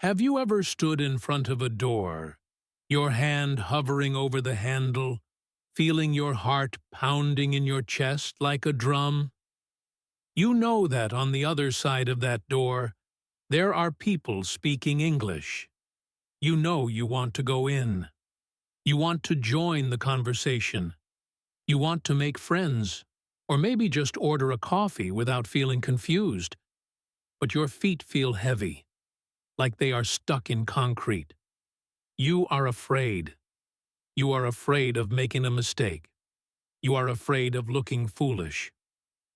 Have you ever stood in front of a door, your hand hovering over the handle, feeling your heart pounding in your chest like a drum? You know that on the other side of that door, there are people speaking English. You know you want to go in. You want to join the conversation. You want to make friends, or maybe just order a coffee without feeling confused. But your feet feel heavy, like they are stuck in concrete. You are afraid. You are afraid of making a mistake. You are afraid of looking foolish.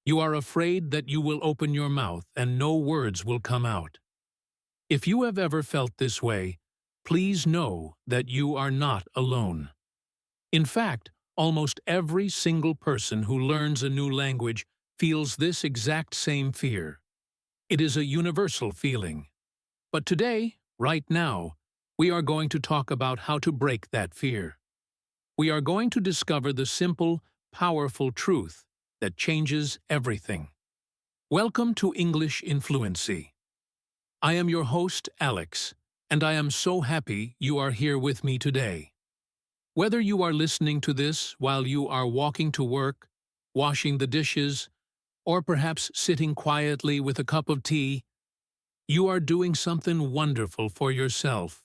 You are afraid that you will open your mouth and no words will come out. If you have ever felt this way, please know that you are not alone. In fact, almost every single person who learns a new language feels this exact same fear. It is a universal feeling. But today, right now, we are going to talk about how to break that fear. We are going to discover the simple, powerful truth that changes everything. Welcome to English in Fluency. I am your host, Alex, and I am so happy you are here with me today. Whether you are listening to this while you are walking to work, washing the dishes, or perhaps sitting quietly with a cup of tea, you are doing something wonderful for yourself.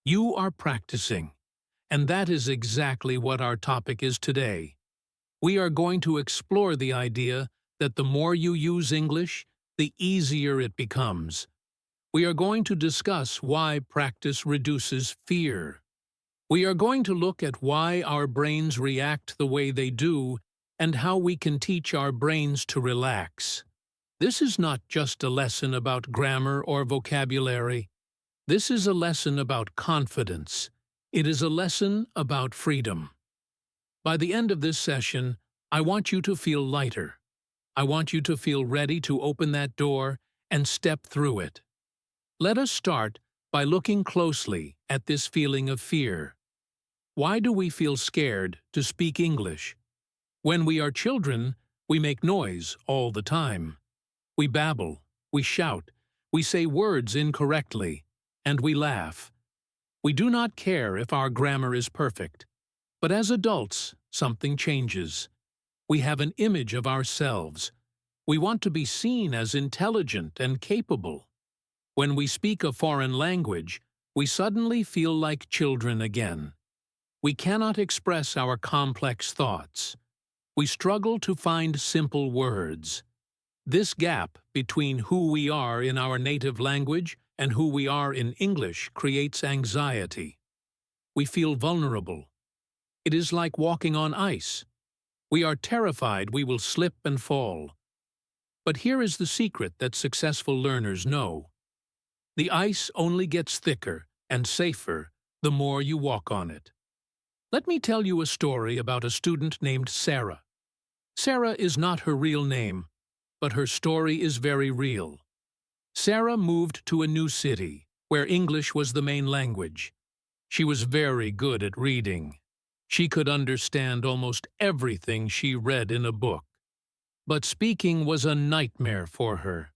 You are practicing, and that is exactly what our topic is today. We are going to explore the idea that the more you use English, the easier it becomes. We are going to discuss why practice reduces fear. We are going to look at why our brains react the way they do and how we can teach our brains to relax. This is not just a lesson about grammar or vocabulary. This is a lesson about confidence. It is a lesson about freedom. By the end of this session, I want you to feel lighter. I want you to feel ready to open that door and step through it. Let us start by looking closely at this feeling of fear. Why do we feel scared to speak English? When we are children, we make noise all the time. We babble, we shout, we say words incorrectly, and we laugh. We do not care if our grammar is perfect. But as adults, something changes. We have an image of ourselves. We want to be seen as intelligent and capable. When we speak a foreign language, we suddenly feel like children again. We cannot express our complex thoughts. We struggle to find simple words. This gap between who we are in our native language and who we are in English creates anxiety. We feel vulnerable. It is like walking on ice. We are terrified we will slip and fall. But here is the secret that successful learners know. The ice only gets thicker and safer the more you walk on it. Let me tell you a story about a student named Sarah. Sarah is not her real name, but her story is very real. Sarah moved to a new city, where English was the main language. She was very good at reading. She could understand almost everything she read in a book. But speaking was a nightmare for her.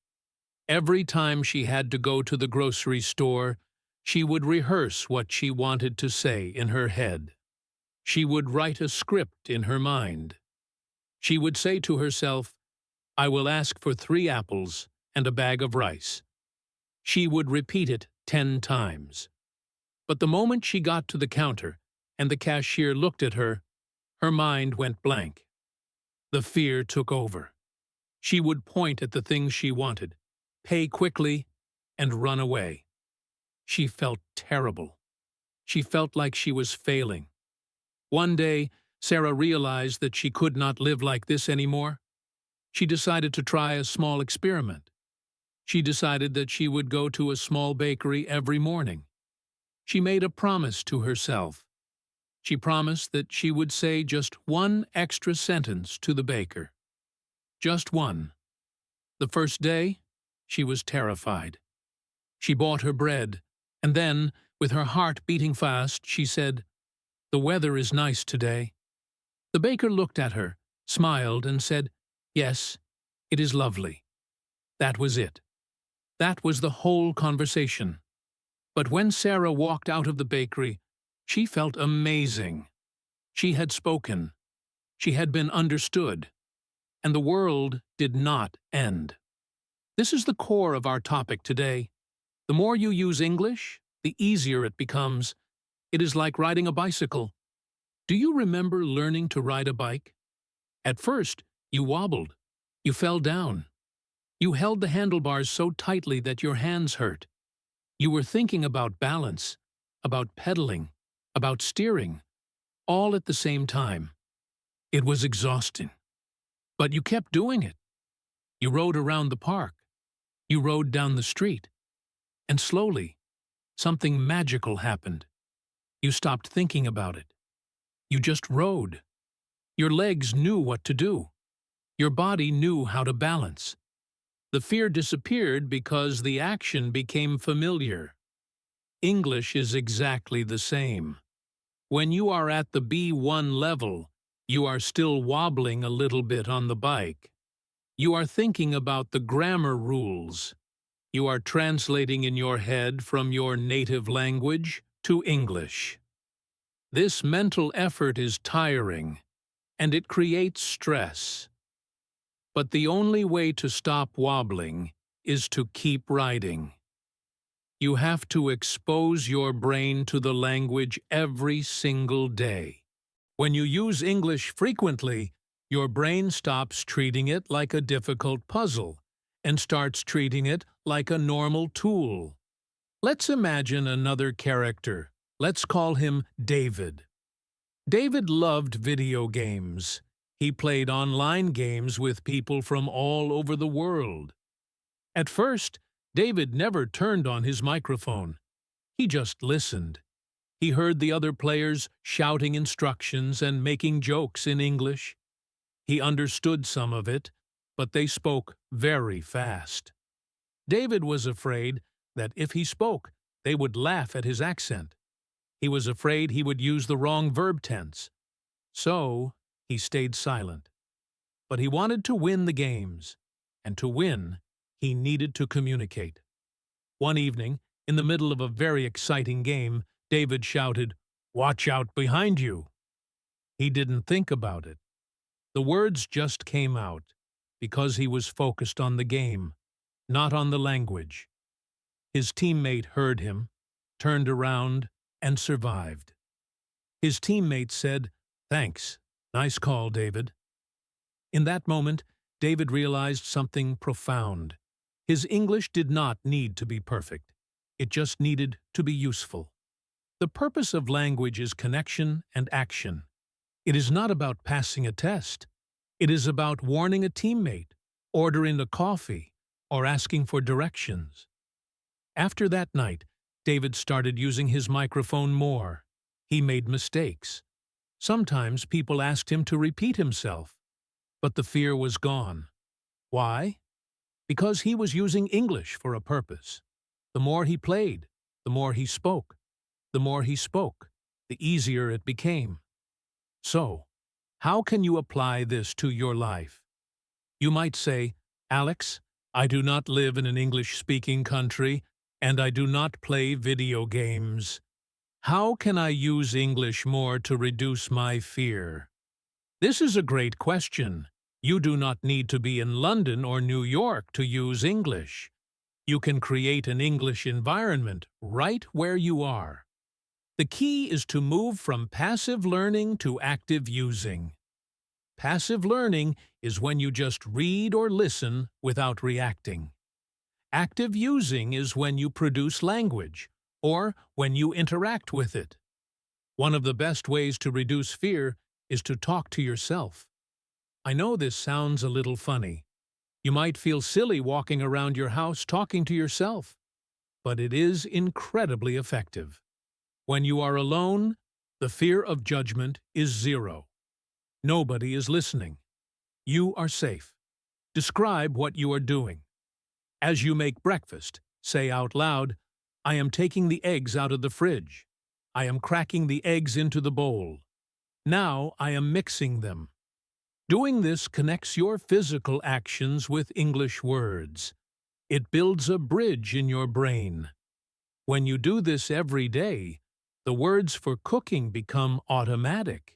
Every time she had to go to the grocery store, she would rehearse what she wanted to say in her head. She would write a script in her mind. She would say to herself, "I will ask for 3 apples and a bag of rice." She would repeat it 10 times. But the moment she got to the counter and the cashier looked at her, her mind went blank. The fear took over. She would point at the things she wanted, pay quickly, and run away. She felt terrible. She felt like she was failing. One day, Sarah realized that she could not live like this anymore. She decided to try a small experiment. She decided that she would go to a small bakery every morning. She made a promise to herself. She promised that she would say just 1 extra sentence to the baker. Just 1. The first day, she was terrified. She bought her bread, and then, with her heart beating fast, she said, "The weather is nice today." The baker looked at her, smiled, and said, "Yes, it is lovely." That was it. That was the whole conversation. But when Sarah walked out of the bakery, she felt amazing. She had spoken. She had been understood. And the world did not end. This is the core of our topic today. The more you use English, the easier it becomes. It is like riding a bicycle. Do you remember learning to ride a bike? At first, you wobbled. You fell down. You held the handlebars so tightly that your hands hurt. You were thinking about balance, about pedaling, about steering, all at the same time. It was exhausting. But you kept doing it. You rode around the park. You rode down the street. And slowly, something magical happened. You stopped thinking about it. You just rode. Your legs knew what to do. Your body knew how to balance. The fear disappeared because the action became familiar. English is exactly the same. When you are at the B1 level, you are still wobbling a little bit on the bike. You are thinking about the grammar rules. You are translating in your head from your native language to English. This mental effort is tiring, and it creates stress. But the only way to stop wobbling is to keep riding. You have to expose your brain to the language every single day. When you use English frequently, your brain stops treating it like a difficult puzzle and starts treating it like a normal tool. Let's imagine another character. Let's call him David. David loved video games. He played online games with people from all over the world. At first, David never turned on his microphone. He just listened. He heard the other players shouting instructions and making jokes in English. He understood some of it, but they spoke very fast. David was afraid that if he spoke, they would laugh at his accent. He was afraid he would use the wrong verb tense. So, he stayed silent. But he wanted to win the games, and to win, he needed to communicate. One evening, in the middle of a very exciting game, David shouted, "Watch out behind you!" He didn't think about it. The words just came out, because he was focused on the game, not on the language. His teammate heard him, turned around, and survived. His teammate said, "Thanks. Nice call, David." In that moment, David realized something profound. His English did not need to be perfect. It just needed to be useful. The purpose of language is connection and action. It is not about passing a test. It is about warning a teammate, ordering a coffee, or asking for directions. After that night, David started using his microphone more. He made mistakes. Sometimes people asked him to repeat himself, but the fear was gone. Why? Because he was using English for a purpose. The more he played, the more he spoke. The more he spoke, the easier it became. So, how can you apply this to your life? You might say, "Alex, I do not live in an English-speaking country, and I do not play video games. How can I use English more to reduce my fear?" This is a great question. You do not need to be in London or New York to use English. You can create an English environment right where you are. The key is to move from passive learning to active using. Passive learning is when you just read or listen without reacting. Active using is when you produce language, or when you interact with it. One of the best ways to reduce fear is to talk to yourself. I know this sounds a little funny. You might feel silly walking around your house talking to yourself, but it is incredibly effective. When you are alone, the fear of judgment is zero. Nobody is listening. You are safe. Describe what you are doing. As you make breakfast, say out loud, "I am taking the eggs out of the fridge. I am cracking the eggs into the bowl. Now I am mixing them." Doing this connects your physical actions with English words. It builds a bridge in your brain. When you do this every day, the words for cooking become automatic.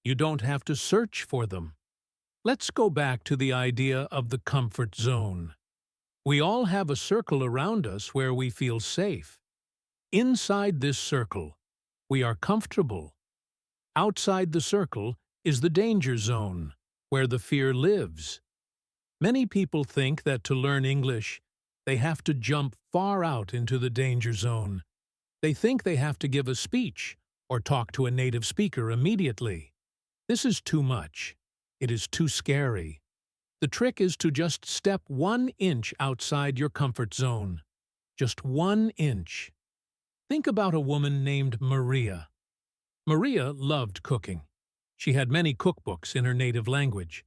You don't have to search for them. Let's go back to the idea of the comfort zone. We all have a circle around us where we feel safe. Inside this circle, we are comfortable. Outside the circle is the danger zone, where the fear lives. Many people think that to learn English, they have to jump far out into the danger zone. They think they have to give a speech or talk to a native speaker immediately. This is too much. It is too scary. The trick is to just step 1 inch outside your comfort zone. Just 1 inch. Think about a woman named Maria. Maria loved cooking. She had many cookbooks in her native language.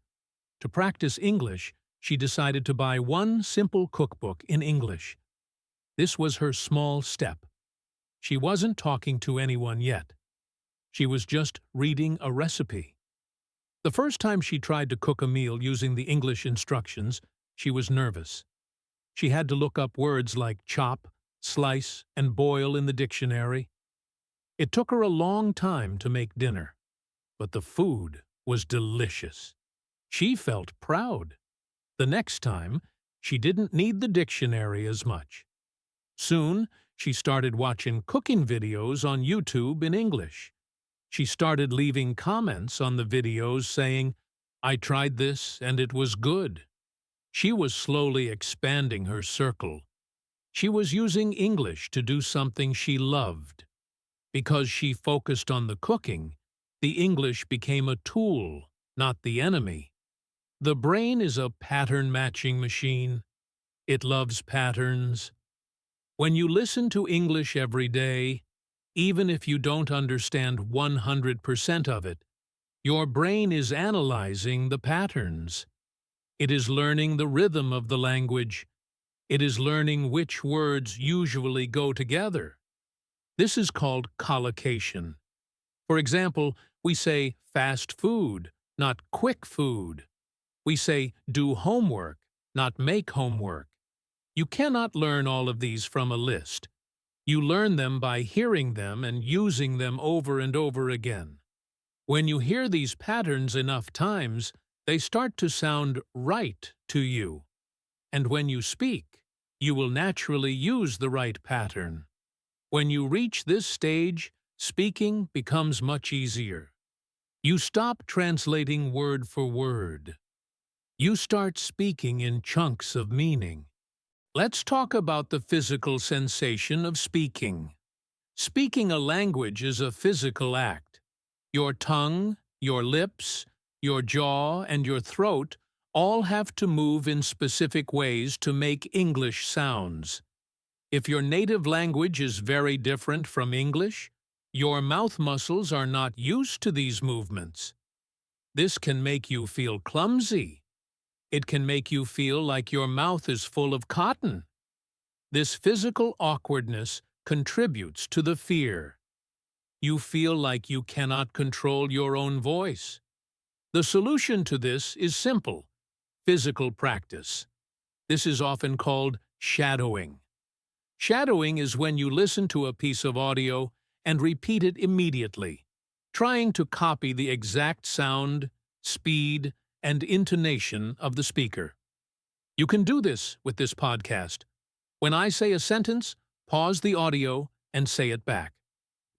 To practice English, she decided to buy one simple cookbook in English. This was her small step. She wasn't talking to anyone yet. She was just reading a recipe. The first time she tried to cook a meal using the English instructions, she was nervous. She had to look up words like chop, slice, and boil in the dictionary. It took her a long time to make dinner, but the food was delicious. She felt proud. The next time, she didn't need the dictionary as much. Soon, she started watching cooking videos on YouTube in English. She started leaving comments on the videos saying, "I tried this and it was good." She was slowly expanding her circle. She was using English to do something she loved. Because she focused on the cooking, the English became a tool, not the enemy. The brain is a pattern-matching machine. It loves patterns. When you listen to English every day, even if you don't understand 100% of it, your brain is analyzing the patterns. It is learning the rhythm of the language. It is learning which words usually go together. This is called collocation. For example, we say fast food, not quick food. We say do homework, not make homework. You cannot learn all of these from a list. You learn them by hearing them and using them over and over again. When you hear these patterns enough times, they start to sound right to you. And when you speak, you will naturally use the right pattern. When you reach this stage, speaking becomes much easier. You stop translating word for word. You start speaking in chunks of meaning. Let's talk about the physical sensation of speaking. Speaking a language is a physical act. Your tongue, your lips, your jaw, and your throat all have to move in specific ways to make English sounds. If your native language is very different from English, your mouth muscles are not used to these movements. This can make you feel clumsy. It can make you feel like your mouth is full of cotton. This physical awkwardness contributes to the fear. You feel like you cannot control your own voice. The solution to this is simple: physical practice. This is often called shadowing. Shadowing is when you listen to a piece of audio and repeat it immediately, trying to copy the exact sound, speed, and intonation of the speaker. You can do this with this podcast. When I say a sentence, pause the audio and say it back.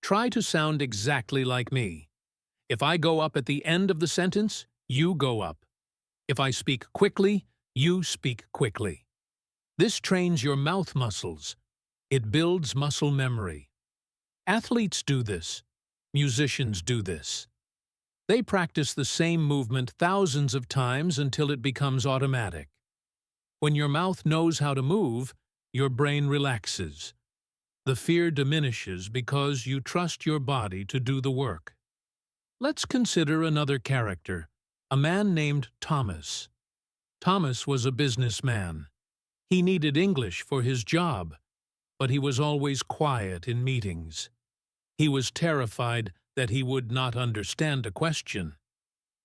Try to sound exactly like me. If I go up at the end of the sentence, you go up. If I speak quickly, you speak quickly. This trains your mouth muscles. It builds muscle memory. Athletes do this. Musicians do this. They practice the same movement thousands of times until it becomes automatic. When your mouth knows how to move, your brain relaxes. The fear diminishes because you trust your body to do the work. Let's consider another character, a man named Thomas. Thomas was a businessman. He needed English for his job, but he was always quiet in meetings. He was terrified that he would not understand a question.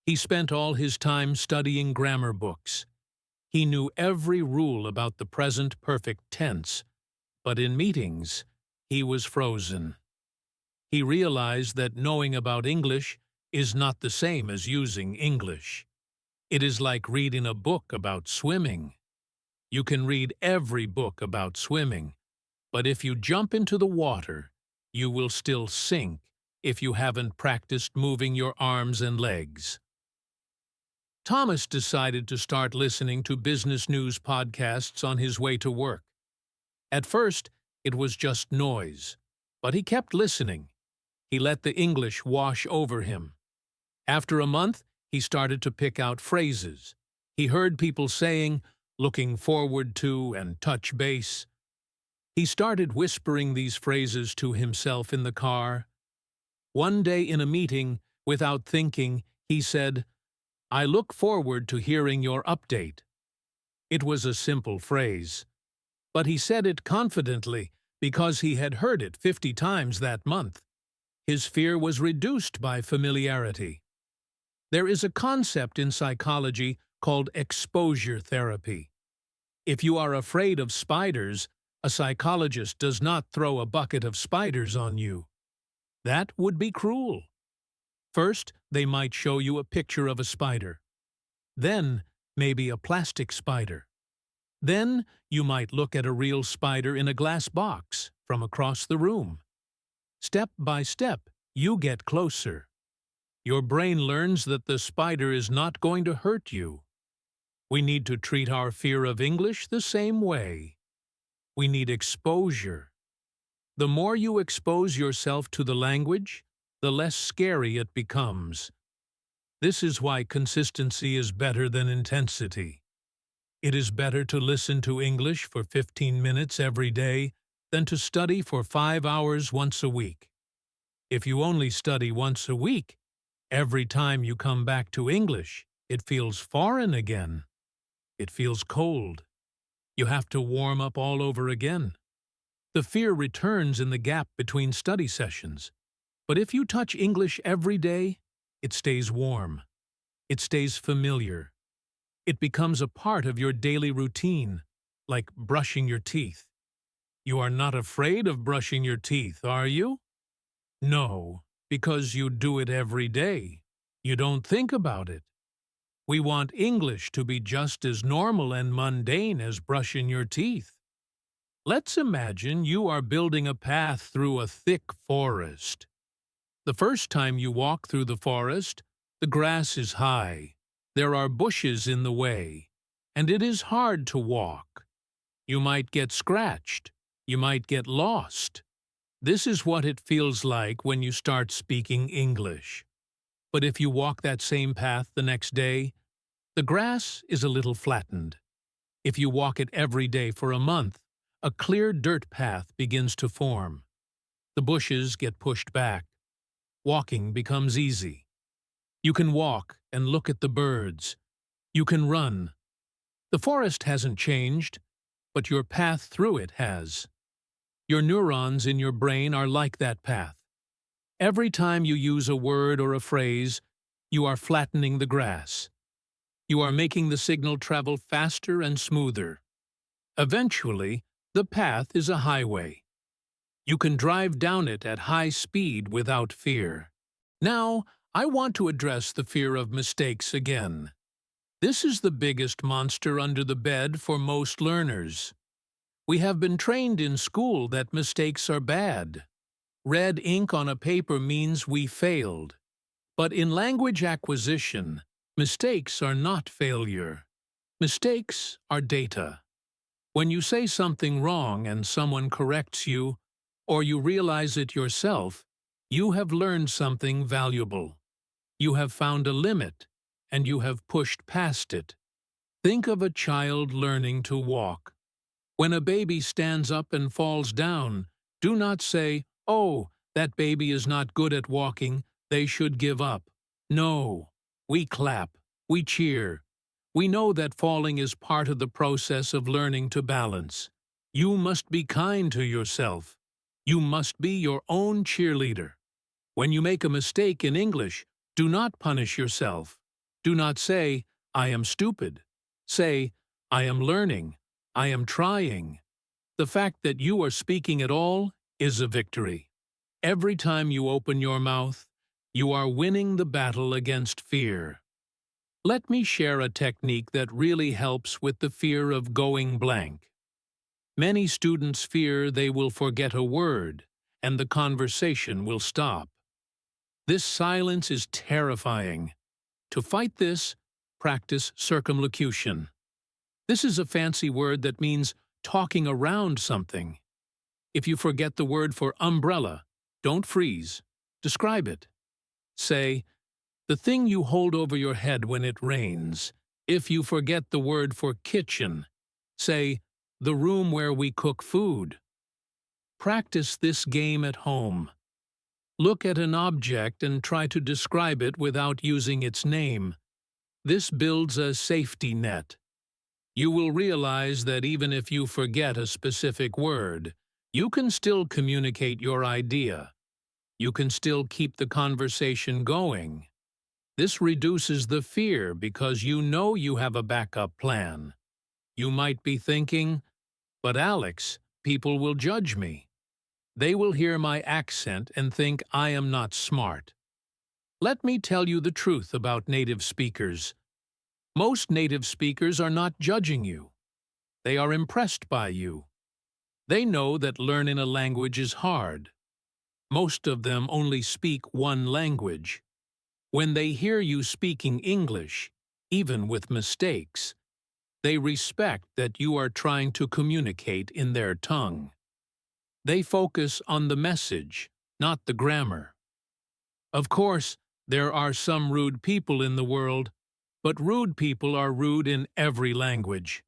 He spent all his time studying grammar books. He knew every rule about the present perfect tense, but in meetings, he was frozen. He realized that knowing about English is not the same as using English. It is like reading a book about swimming. You can read every book about swimming, but if you jump into the water, you will still sink if you haven't practiced moving your arms and legs. Thomas decided to start listening to business news podcasts on his way to work. At first, it was just noise, but he kept listening. He let the English wash over him. After a month, he started to pick out phrases. He heard people saying, looking forward to, and touch base. He started whispering these phrases to himself in the car. One day in a meeting, without thinking, he said, "I look forward to hearing your update." It was a simple phrase, but he said it confidently because he had heard it 50 times that month. His fear was reduced by familiarity. There is a concept in psychology called exposure therapy. If you are afraid of spiders, a psychologist does not throw a bucket of spiders on you. That would be cruel. First, they might show you a picture of a spider. Then, maybe a plastic spider. Then, you might look at a real spider in a glass box from across the room. Step by step, you get closer. Your brain learns that the spider is not going to hurt you. We need to treat our fear of English the same way. We need exposure. The more you expose yourself to the language, the less scary it becomes. This is why consistency is better than intensity. It is better to listen to English for 15 minutes every day than to study for 5 hours once a week. If you only study once a week, every time you come back to English, it feels foreign again. It feels cold. You have to warm up all over again. The fear returns in the gap between study sessions. But if you touch English every day, it stays warm. It stays familiar. It becomes a part of your daily routine, like brushing your teeth. You are not afraid of brushing your teeth, are you? No, because you do it every day. You don't think about it. We want English to be just as normal and mundane as brushing your teeth. Let's imagine you are building a path through a thick forest. The first time you walk through the forest, the grass is high. There are bushes in the way, and it is hard to walk. You might get scratched. You might get lost. This is what it feels like when you start speaking English. But if you walk that same path the next day, the grass is a little flattened. If you walk it every day for a month, a clear dirt path begins to form. The bushes get pushed back. Walking becomes easy. You can walk and look at the birds. You can run. The forest hasn't changed, but your path through it has. Your neurons in your brain are like that path. Every time you use a word or a phrase, you are flattening the grass. You are making the signal travel faster and smoother. Eventually, the path is a highway. You can drive down it at high speed without fear. Now, I want to address the fear of mistakes again. This is the biggest monster under the bed for most learners. We have been trained in school that mistakes are bad. Red ink on a paper means we failed. But in language acquisition, mistakes are not failure. Mistakes are data. When you say something wrong and someone corrects you, or you realize it yourself, you have learned something valuable. You have found a limit, and you have pushed past it. Think of a child learning to walk. When a baby stands up and falls down, do not say, "Oh, that baby is not good at walking, they should give up." No, we clap, we cheer. We know that falling is part of the process of learning to balance. You must be kind to yourself. You must be your own cheerleader. When you make a mistake in English, do not punish yourself. Do not say, "I am stupid." Say, "I am learning. I am trying." The fact that you are speaking at all, is a victory. Every time you open your mouth, you are winning the battle against fear. Let me share a technique that really helps with the fear of going blank. Many students fear they will forget a word, and the conversation will stop. This silence is terrifying. To fight this, practice circumlocution. This is a fancy word that means talking around something. If you forget the word for umbrella, don't freeze. Describe it. Say, the thing you hold over your head when it rains. If you forget the word for kitchen, say, the room where we cook food. Practice this game at home. Look at an object and try to describe it without using its name. This builds a safety net. You will realize that even if you forget a specific word, you can still communicate your idea. You can still keep the conversation going. This reduces the fear because you know you have a backup plan. You might be thinking, but Alex, people will judge me. They will hear my accent and think I am not smart. Let me tell you the truth about native speakers. Most native speakers are not judging you. They are impressed by you. They know that learning a language is hard. Most of them only speak one language. When they hear you speaking English, even with mistakes, they respect that you are trying to communicate in their tongue. They focus on the message, not the grammar. Of course, there are some rude people in the world, but rude people are rude in every language.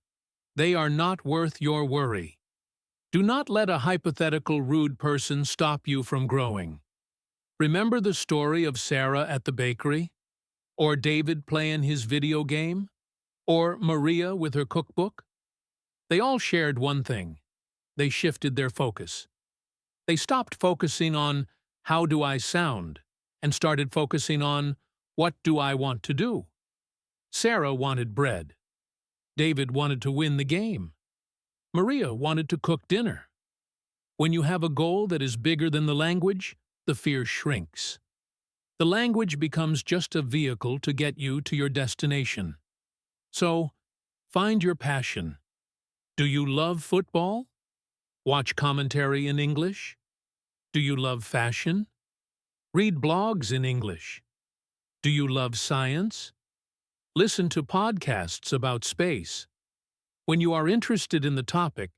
They are not worth your worry. Do not let a hypothetical rude person stop you from growing. Remember the story of Sarah at the bakery? Or David playing his video game? Or Maria with her cookbook? They all shared one thing. They shifted their focus. They stopped focusing on how do I sound and started focusing on what do I want to do. Sarah wanted bread. David wanted to win the game. Maria wanted to cook dinner. When you have a goal that is bigger than the language, the fear shrinks. The language becomes just a vehicle to get you to your destination. So, find your passion. Do you love football? Watch commentary in English? Do you love fashion? Read blogs in English. Do you love science? Listen to podcasts about space. When you are interested in the topic,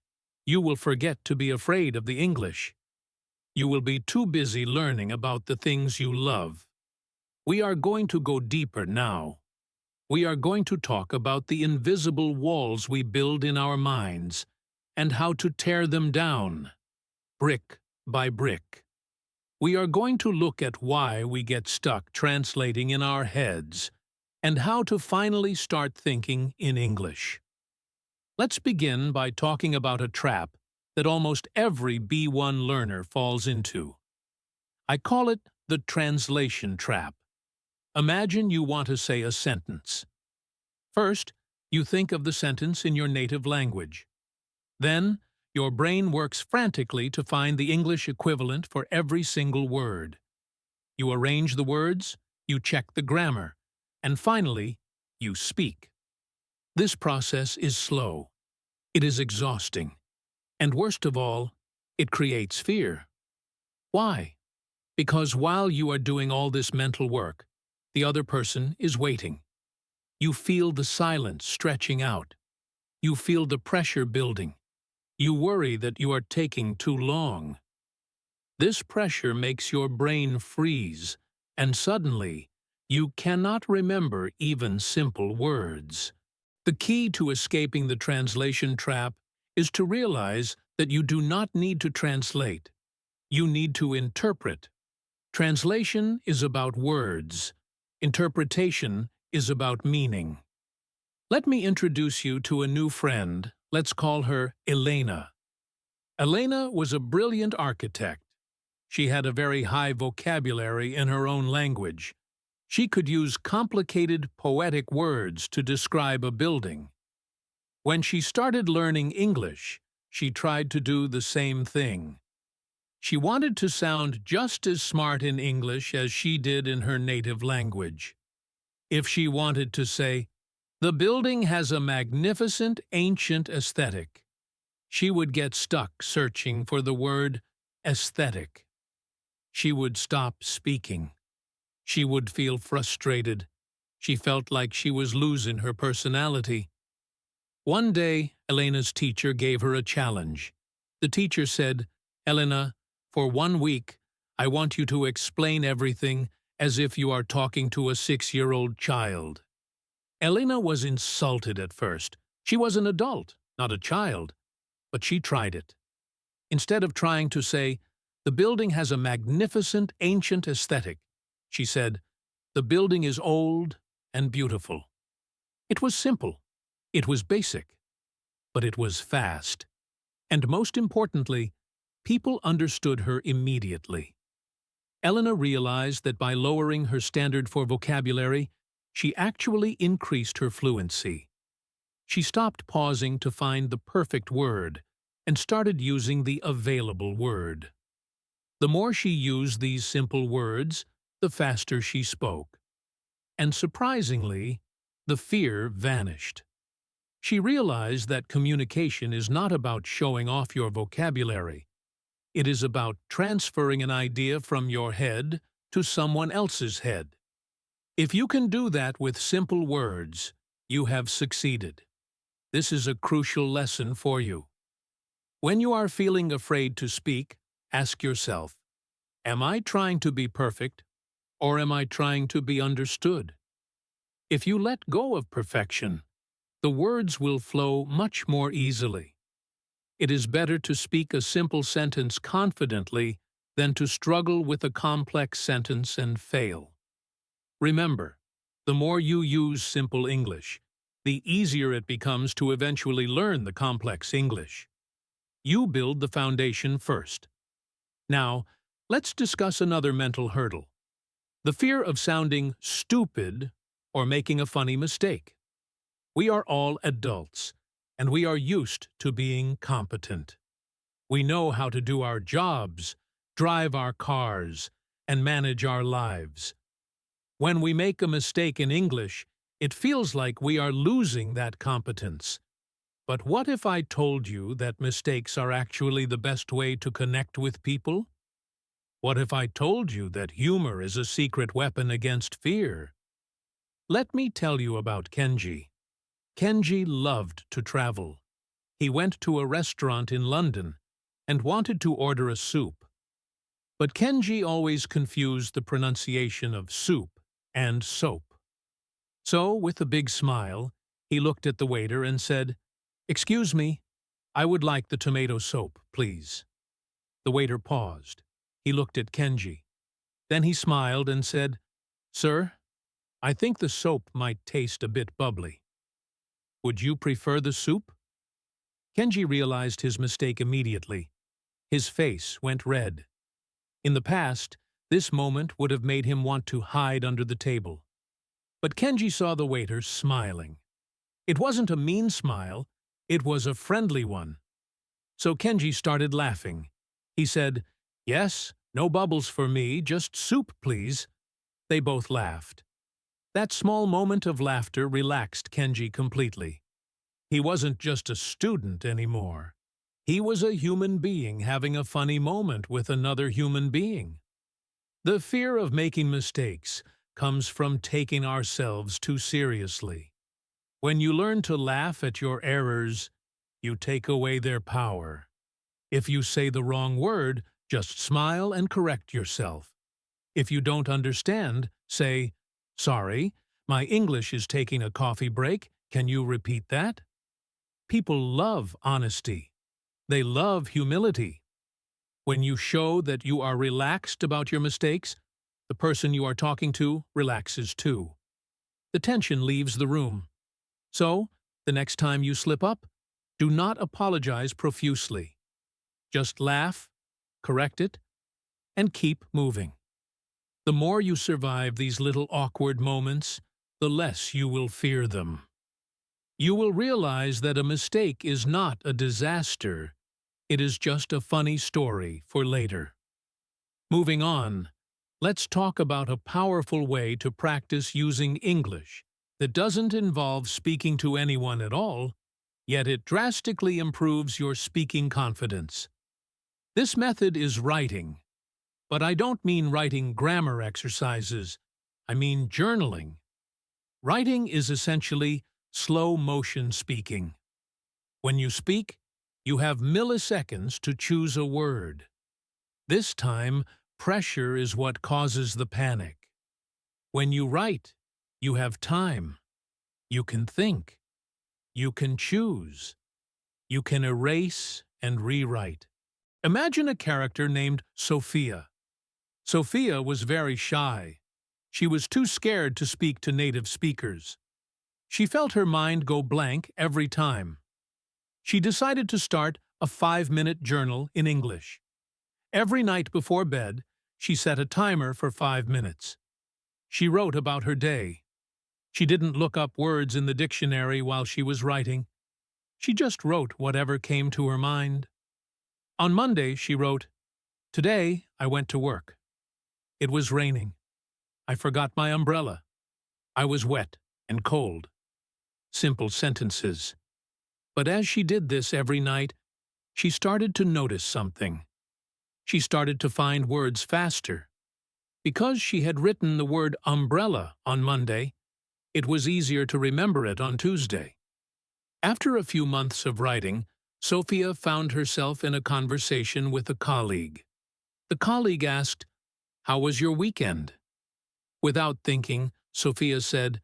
you will forget to be afraid of the English. You will be too busy learning about the things you love. We are going to go deeper now. We are going to talk about the invisible walls we build in our minds and how to tear them down, brick by brick. We are going to look at why we get stuck translating in our heads and how to finally start thinking in English. Let's begin by talking about a trap that almost every B1 learner falls into. I call it the translation trap. Imagine you want to say a sentence. First, you think of the sentence in your native language. Then, your brain works frantically to find the English equivalent for every single word. You arrange the words, you check the grammar, and finally, you speak. This process is slow. It is exhausting. And worst of all, it creates fear. Why? Because while you are doing all this mental work, the other person is waiting. You feel the silence stretching out. You feel the pressure building. You worry that you are taking too long. This pressure makes your brain freeze, and suddenly, you cannot remember even simple words. The key to escaping the translation trap is to realize that you do not need to translate. You need to interpret. Translation is about words. Interpretation is about meaning. Let me introduce you to a new friend. Let's call her Elena. Elena was a brilliant architect. She had a very high vocabulary in her own language. She could use complicated, poetic words to describe a building. When she started learning English, she tried to do the same thing. She wanted to sound just as smart in English as she did in her native language. If she wanted to say, "The building has a magnificent ancient aesthetic," she would get stuck searching for the word aesthetic. She would stop speaking. She would feel frustrated. She felt like she was losing her personality. One day, Elena's teacher gave her a challenge. The teacher said, "Elena, for 1 week, I want you to explain everything as if you are talking to a 6-year-old child." Elena was insulted at first. She was an adult, not a child, but she tried it. Instead of trying to say, "The building has a magnificent ancient aesthetic," she said, "The building is old and beautiful." It was simple. It was basic. But it was fast. And most importantly, people understood her immediately. Elena realized that by lowering her standard for vocabulary, she actually increased her fluency. She stopped pausing to find the perfect word and started using the available word. The more she used these simple words, the faster she spoke. And surprisingly, the fear vanished. She realized that communication is not about showing off your vocabulary. It is about transferring an idea from your head to someone else's head. If you can do that with simple words, you have succeeded. This is a crucial lesson for you. When you are feeling afraid to speak, ask yourself, am I trying to be perfect, or am I trying to be understood? If you let go of perfection, the words will flow much more easily. It is better to speak a simple sentence confidently than to struggle with a complex sentence and fail. Remember, the more you use simple English, the easier it becomes to eventually learn the complex English. You build the foundation first. Now, let's discuss another mental hurdle: the fear of sounding stupid or making a funny mistake. We are all adults, and we are used to being competent. We know how to do our jobs, drive our cars, and manage our lives. When we make a mistake in English, it feels like we are losing that competence. But what if I told you that mistakes are actually the best way to connect with people? What if I told you that humor is a secret weapon against fear? Let me tell you about Kenji. Kenji loved to travel. He went to a restaurant in London and wanted to order a soup. But Kenji always confused the pronunciation of soup and soap. So, with a big smile, he looked at the waiter and said, "Excuse me, I would like the tomato soap, please." The waiter paused. He looked at Kenji. Then he smiled and said, "Sir, I think the soap might taste a bit bubbly. Would you prefer the soup?" Kenji realized his mistake immediately. His face went red. In the past, this moment would have made him want to hide under the table. But Kenji saw the waiter smiling. It wasn't a mean smile, it was a friendly one. So Kenji started laughing. He said, "Yes, no bubbles for me, just soup, please." They both laughed. That small moment of laughter relaxed Kenji completely. He wasn't just a student anymore. He was a human being having a funny moment with another human being. The fear of making mistakes comes from taking ourselves too seriously. When you learn to laugh at your errors, you take away their power. If you say the wrong word, just smile and correct yourself. If you don't understand, say, "Sorry, my English is taking a coffee break. Can you repeat that?" People love honesty. They love humility. When you show that you are relaxed about your mistakes, the person you are talking to relaxes too. The tension leaves the room. So, the next time you slip up, do not apologize profusely. Just laugh, correct it, and keep moving. The more you survive these little awkward moments, the less you will fear them. You will realize that a mistake is not a disaster. It is just a funny story for later. Moving on, let's talk about a powerful way to practice using English that doesn't involve speaking to anyone at all, yet it drastically improves your speaking confidence. This method is writing, but I don't mean writing grammar exercises. I mean journaling. Writing is essentially slow-motion speaking. When you speak, you have milliseconds to choose a word. This time, pressure is what causes the panic. When you write, you have time. You can think. You can choose. You can erase and rewrite. Imagine a character named Sophia. Sophia was very shy. She was too scared to speak to native speakers. She felt her mind go blank every time. She decided to start a 5-minute journal in English. Every night before bed, she set a timer for 5 minutes. She wrote about her day. She didn't look up words in the dictionary while she was writing. She just wrote whatever came to her mind. On Monday, she wrote, "Today, I went to work. It was raining. I forgot my umbrella. I was wet and cold." Simple sentences. But as she did this every night, she started to notice something. She started to find words faster. Because she had written the word umbrella on Monday, it was easier to remember it on Tuesday. After a few months of writing, Sophia found herself in a conversation with a colleague. The colleague asked, "How was your weekend?" Without thinking, Sophia said,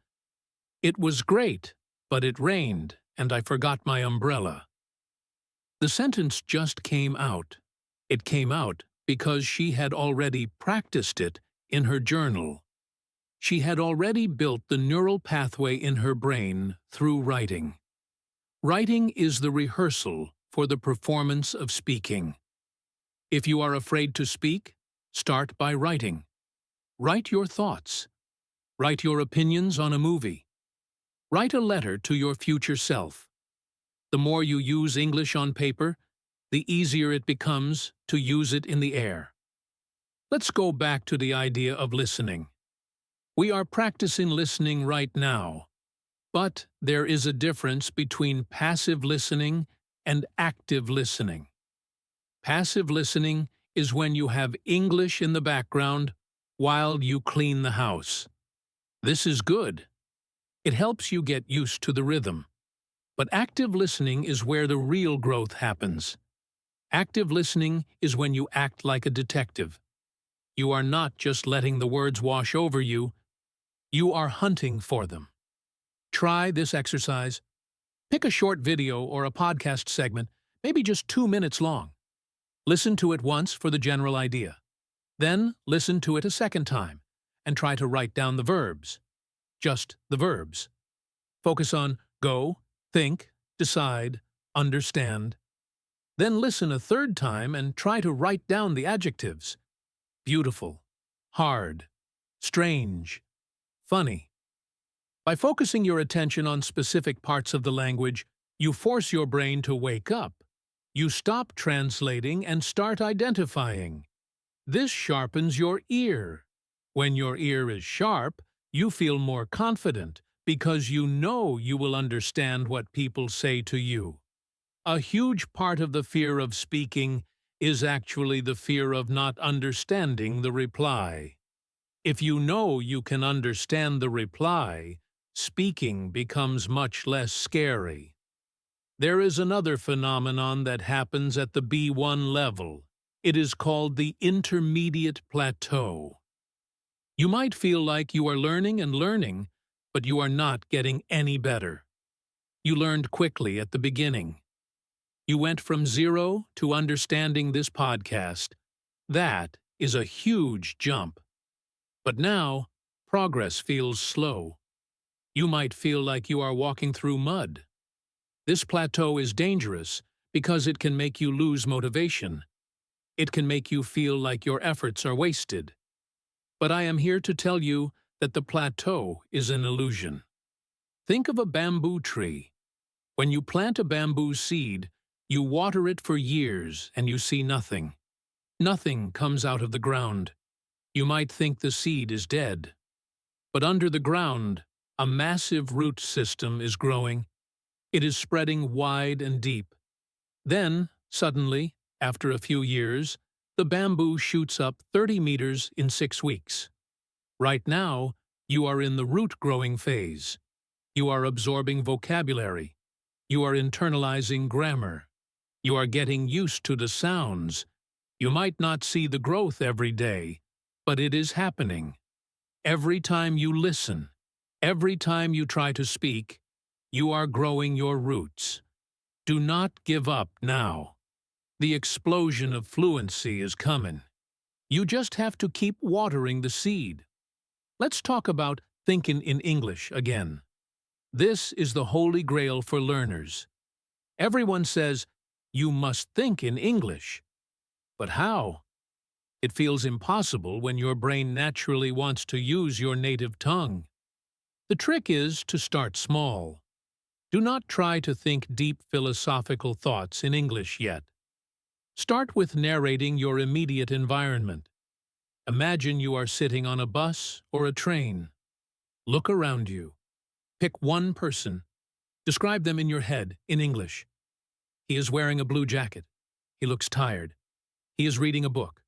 "It was great, but it rained, and I forgot my umbrella." The sentence just came out. It came out because she had already practiced it in her journal. She had already built the neural pathway in her brain through writing. Writing is the rehearsal for the performance of speaking. If you are afraid to speak, start by writing. Write your thoughts. Write your opinions on a movie. Write a letter to your future self. The more you use English on paper, the easier it becomes to use it in the air. Let's go back to the idea of listening. We are practicing listening right now, but there is a difference between passive listening and active listening. Passive listening is when you have English in the background while you clean the house. This is good. It helps you get used to the rhythm. But active listening is where the real growth happens. Active listening is when you act like a detective. You are not just letting the words wash over you, you are hunting for them. Try this exercise. Pick a short video or a podcast segment, maybe just 2 minutes long. Listen to it once for the general idea. Then listen to it a second time and try to write down the verbs. Just the verbs. Focus on go, think, decide, understand. Then listen a third time and try to write down the adjectives. Beautiful, hard, strange, funny. By focusing your attention on specific parts of the language, you force your brain to wake up. You stop translating and start identifying. This sharpens your ear. When your ear is sharp, you feel more confident because you know you will understand what people say to you. A huge part of the fear of speaking is actually the fear of not understanding the reply. If you know you can understand the reply, speaking becomes much less scary. There is another phenomenon that happens at the B1 level. It is called the intermediate plateau. You might feel like you are learning and learning, but you are not getting any better. You learned quickly at the beginning. You went from 0 to understanding this podcast. That is a huge jump. But now, progress feels slow. You might feel like you are walking through mud. This plateau is dangerous because it can make you lose motivation. It can make you feel like your efforts are wasted. But I am here to tell you that the plateau is an illusion. Think of a bamboo tree. When you plant a bamboo seed, You water it for years and you see nothing. Nothing comes out of the ground. You might think the seed is dead. But under the ground, a massive root system is growing. It is spreading wide and deep. Then, suddenly, after a few years, the bamboo shoots up 30 meters in 6 weeks. Right now, you are in the root-growing phase. You are absorbing vocabulary. You are internalizing grammar. You are getting used to the sounds. You might not see the growth every day, but it is happening. Every time you listen, every time you try to speak, you are growing your roots. Do not give up now. The explosion of fluency is coming. You just have to keep watering the seed. Let's talk about thinking in English again. This is the holy grail for learners. Everyone says, you must think in English. But how? It feels impossible when your brain naturally wants to use your native tongue. The trick is to start small. Do not try to think deep philosophical thoughts in English yet. Start with narrating your immediate environment. Imagine you are sitting on a bus or a train. Look around you. Pick one person. Describe them in your head, in English. He is wearing a blue jacket. He looks tired. He is reading a book.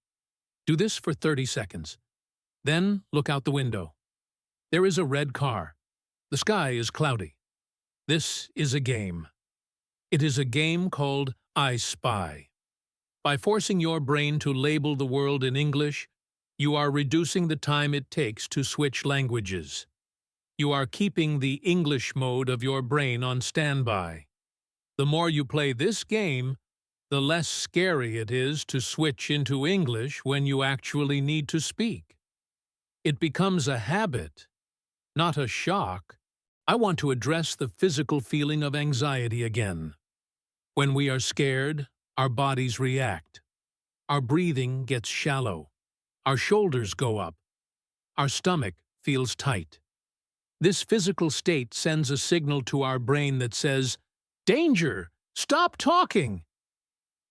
Do this for 30 seconds. Then look out the window. There is a red car. The sky is cloudy. This is a game. It is a game called I Spy. By forcing your brain to label the world in English, you are reducing the time it takes to switch languages. You are keeping the English mode of your brain on standby. The more you play this game, the less scary it is to switch into English when you actually need to speak. It becomes a habit, not a shock. I want to address the physical feeling of anxiety again. When we are scared, our bodies react. Our breathing gets shallow. Our shoulders go up. Our stomach feels tight. This physical state sends a signal to our brain that says, "Danger! Stop talking!"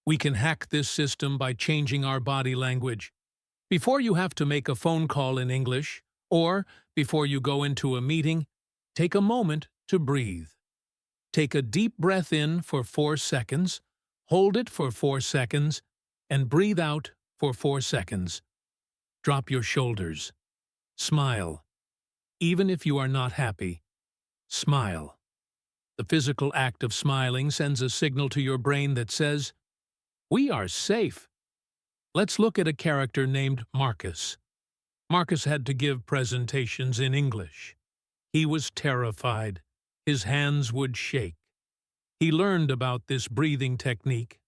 We can hack this system by changing our body language. Before you have to make a phone call in English, or before you go into a meeting, take a moment to breathe. Take a deep breath in for 4 seconds, hold it for 4 seconds, and breathe out for 4 seconds. Drop your shoulders. Smile. Even if you are not happy, smile. The physical act of smiling sends a signal to your brain that says, "We are safe." Let's look at a character named Marcus. Marcus had to give presentations in English. He was terrified. His hands would shake. He learned about this breathing technique.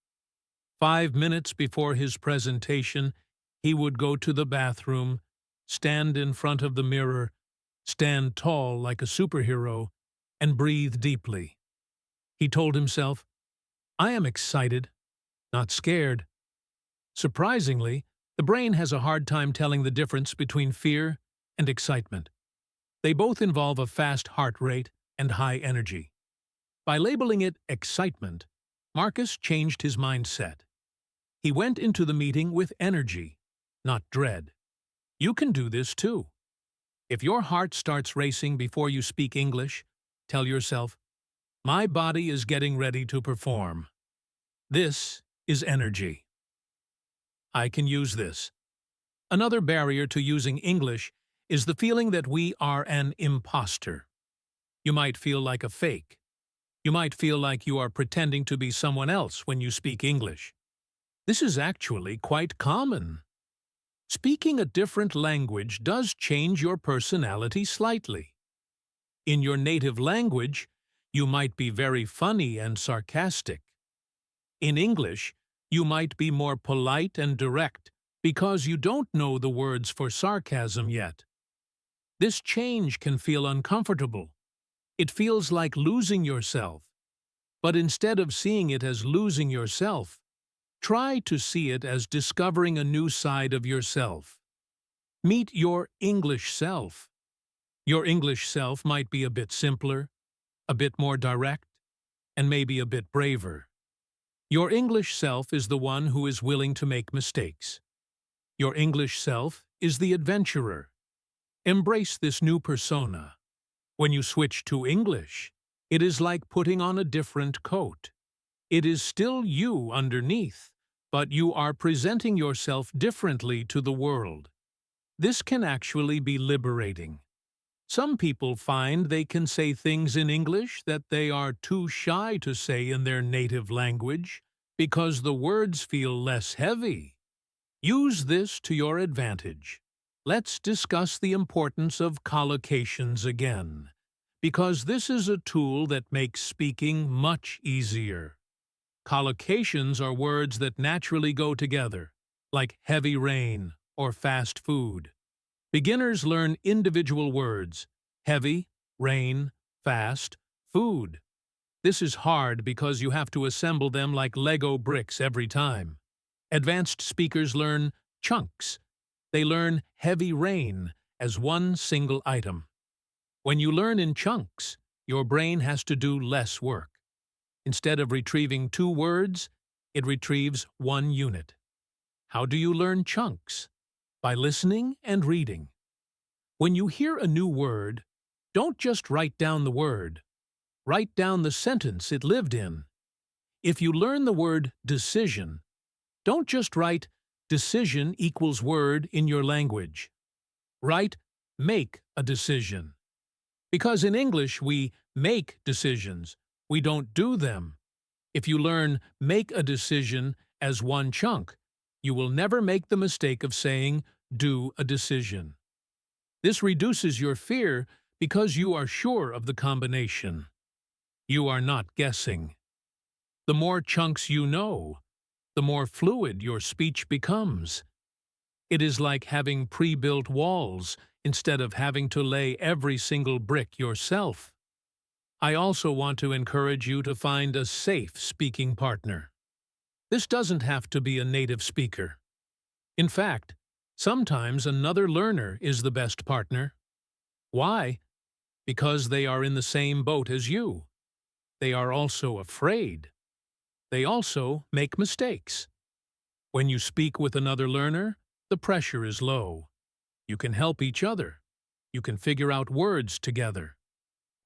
5 minutes before his presentation, he would go to the bathroom, stand in front of the mirror, stand tall like a superhero, and breathe deeply. He told himself, "I am excited, not scared." Surprisingly, the brain has a hard time telling the difference between fear and excitement. They both involve a fast heart rate and high energy. By labeling it excitement, Marcus changed his mindset. He went into the meeting with energy, not dread. You can do this too. If your heart starts racing before you speak English, tell yourself, "My body is getting ready to perform." This is energy. I can use this. Another barrier to using English is the feeling that we are an imposter. You might feel like a fake. You might feel like you are pretending to be someone else when you speak English. This is actually quite common. Speaking a different language does change your personality slightly. In your native language, you might be very funny and sarcastic. In English, you might be more polite and direct because you don't know the words for sarcasm yet. This change can feel uncomfortable. It feels like losing yourself. But instead of seeing it as losing yourself, try to see it as discovering a new side of yourself. Meet your English self. Your English self might be a bit simpler, a bit more direct, and maybe a bit braver. Your English self is the one who is willing to make mistakes. Your English self is the adventurer. Embrace this new persona. When you switch to English, it is like putting on a different coat. It is still you underneath, but you are presenting yourself differently to the world. This can actually be liberating. Some people find they can say things in English that they are too shy to say in their native language because the words feel less heavy. Use this to your advantage. Let's discuss the importance of collocations again, because this is a tool that makes speaking much easier. Collocations are words that naturally go together, like heavy rain or fast food. Beginners learn individual words: heavy, rain, fast, food. This is hard because you have to assemble them like Lego bricks every time. Advanced speakers learn chunks. They learn heavy rain as one single item. When you learn in chunks, your brain has to do less work. Instead of retrieving 2 words, it retrieves 1 unit. How do you learn chunks? By listening and reading. When you hear a new word, don't just write down the word. Write down the sentence it lived in. If you learn the word decision, don't just write decision equals word in your language. Write make a decision. Because in English we make decisions, we don't do them. If you learn make a decision as one chunk, you will never make the mistake of saying do a decision. This reduces your fear because you are sure of the combination. You are not guessing. The more chunks you know, the more fluid your speech becomes. It is like having pre-built walls instead of having to lay every single brick yourself. I also want to encourage you to find a safe speaking partner. This doesn't have to be a native speaker. In fact, sometimes another learner is the best partner. Why? Because they are in the same boat as you. They are also afraid. They also make mistakes. When you speak with another learner, the pressure is low. You can help each other. You can figure out words together.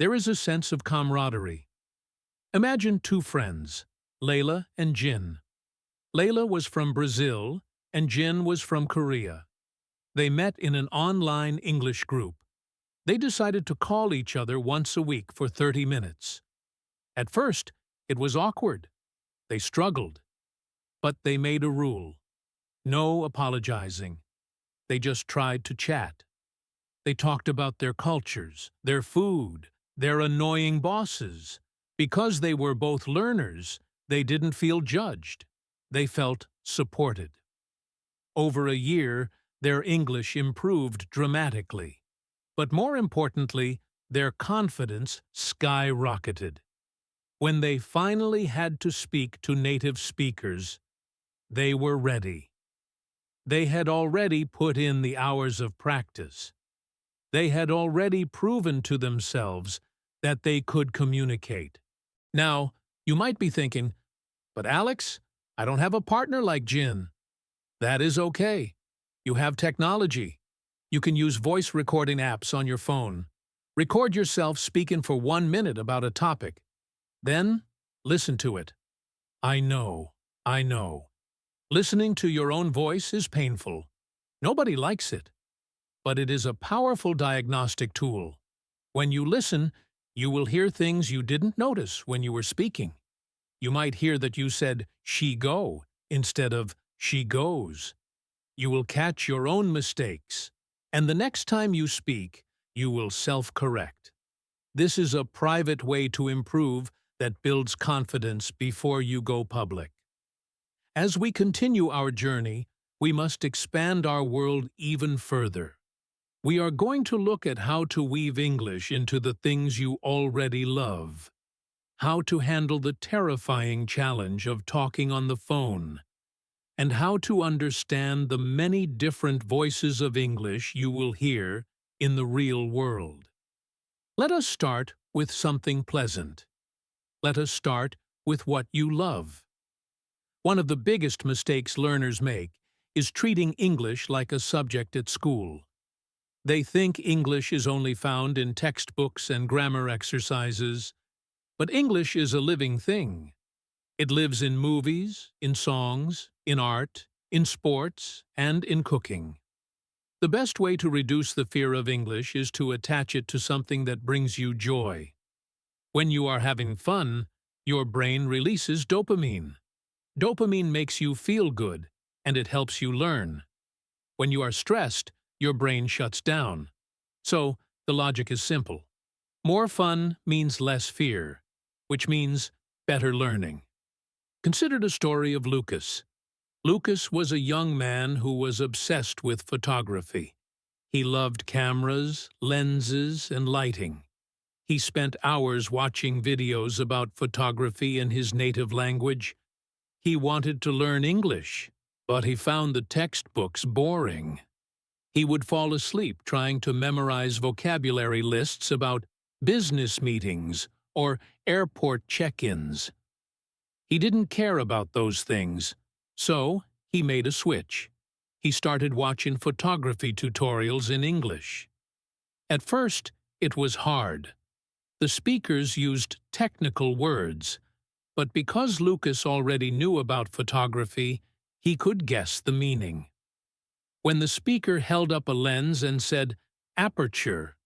There is a sense of camaraderie. Imagine 2 friends, Layla and Jin. Layla was from Brazil and Jin was from Korea. They met in an online English group. They decided to call each other once a week for 30 minutes. At first, it was awkward. They struggled. But they made a rule. No apologizing. They just tried to chat. They talked about their cultures, their food, their annoying bosses. Because they were both learners, they didn't feel judged. They felt supported. Over a year, their English improved dramatically. But more importantly, their confidence skyrocketed. When they finally had to speak to native speakers, they were ready. They had already put in the hours of practice. They had already proven to themselves that they could communicate. Now, you might be thinking, but Alex, I don't have a partner like Jin. That is okay. You have technology. You can use voice recording apps on your phone. Record yourself speaking for 1 minute about a topic. Then, listen to it. I know. Listening to your own voice is painful. Nobody likes it. But it is a powerful diagnostic tool. When you listen, you will hear things you didn't notice when you were speaking. You might hear that you said she go instead of she goes. You will catch your own mistakes, and the next time you speak, you will self-correct. This is a private way to improve that builds confidence before you go public. As we continue our journey, we must expand our world even further. We are going to look at how to weave English into the things you already love, how to handle the terrifying challenge of talking on the phone, and how to understand the many different voices of English you will hear in the real world. Let us start with something pleasant. Let us start with what you love. One of the biggest mistakes learners make is treating English like a subject at school. They think English is only found in textbooks and grammar exercises, but English is a living thing. It lives in movies, in songs, in art, in sports, and in cooking. The best way to reduce the fear of English is to attach it to something that brings you joy. When you are having fun, your brain releases dopamine. Dopamine makes you feel good, and it helps you learn. When you are stressed, your brain shuts down. So, the logic is simple. More fun means less fear, which means better learning. Consider the story of Lucas. Lucas was a young man who was obsessed with photography. He loved cameras, lenses, and lighting. He spent hours watching videos about photography in his native language. He wanted to learn English, but he found the textbooks boring. He would fall asleep trying to memorize vocabulary lists about business meetings or airport check-ins. He didn't care about those things, so he made a switch. He started watching photography tutorials in English. At first, it was hard. The speakers used technical words, but because Lucas already knew about photography, he could guess the meaning. When the speaker held up a lens and said, "aperture,"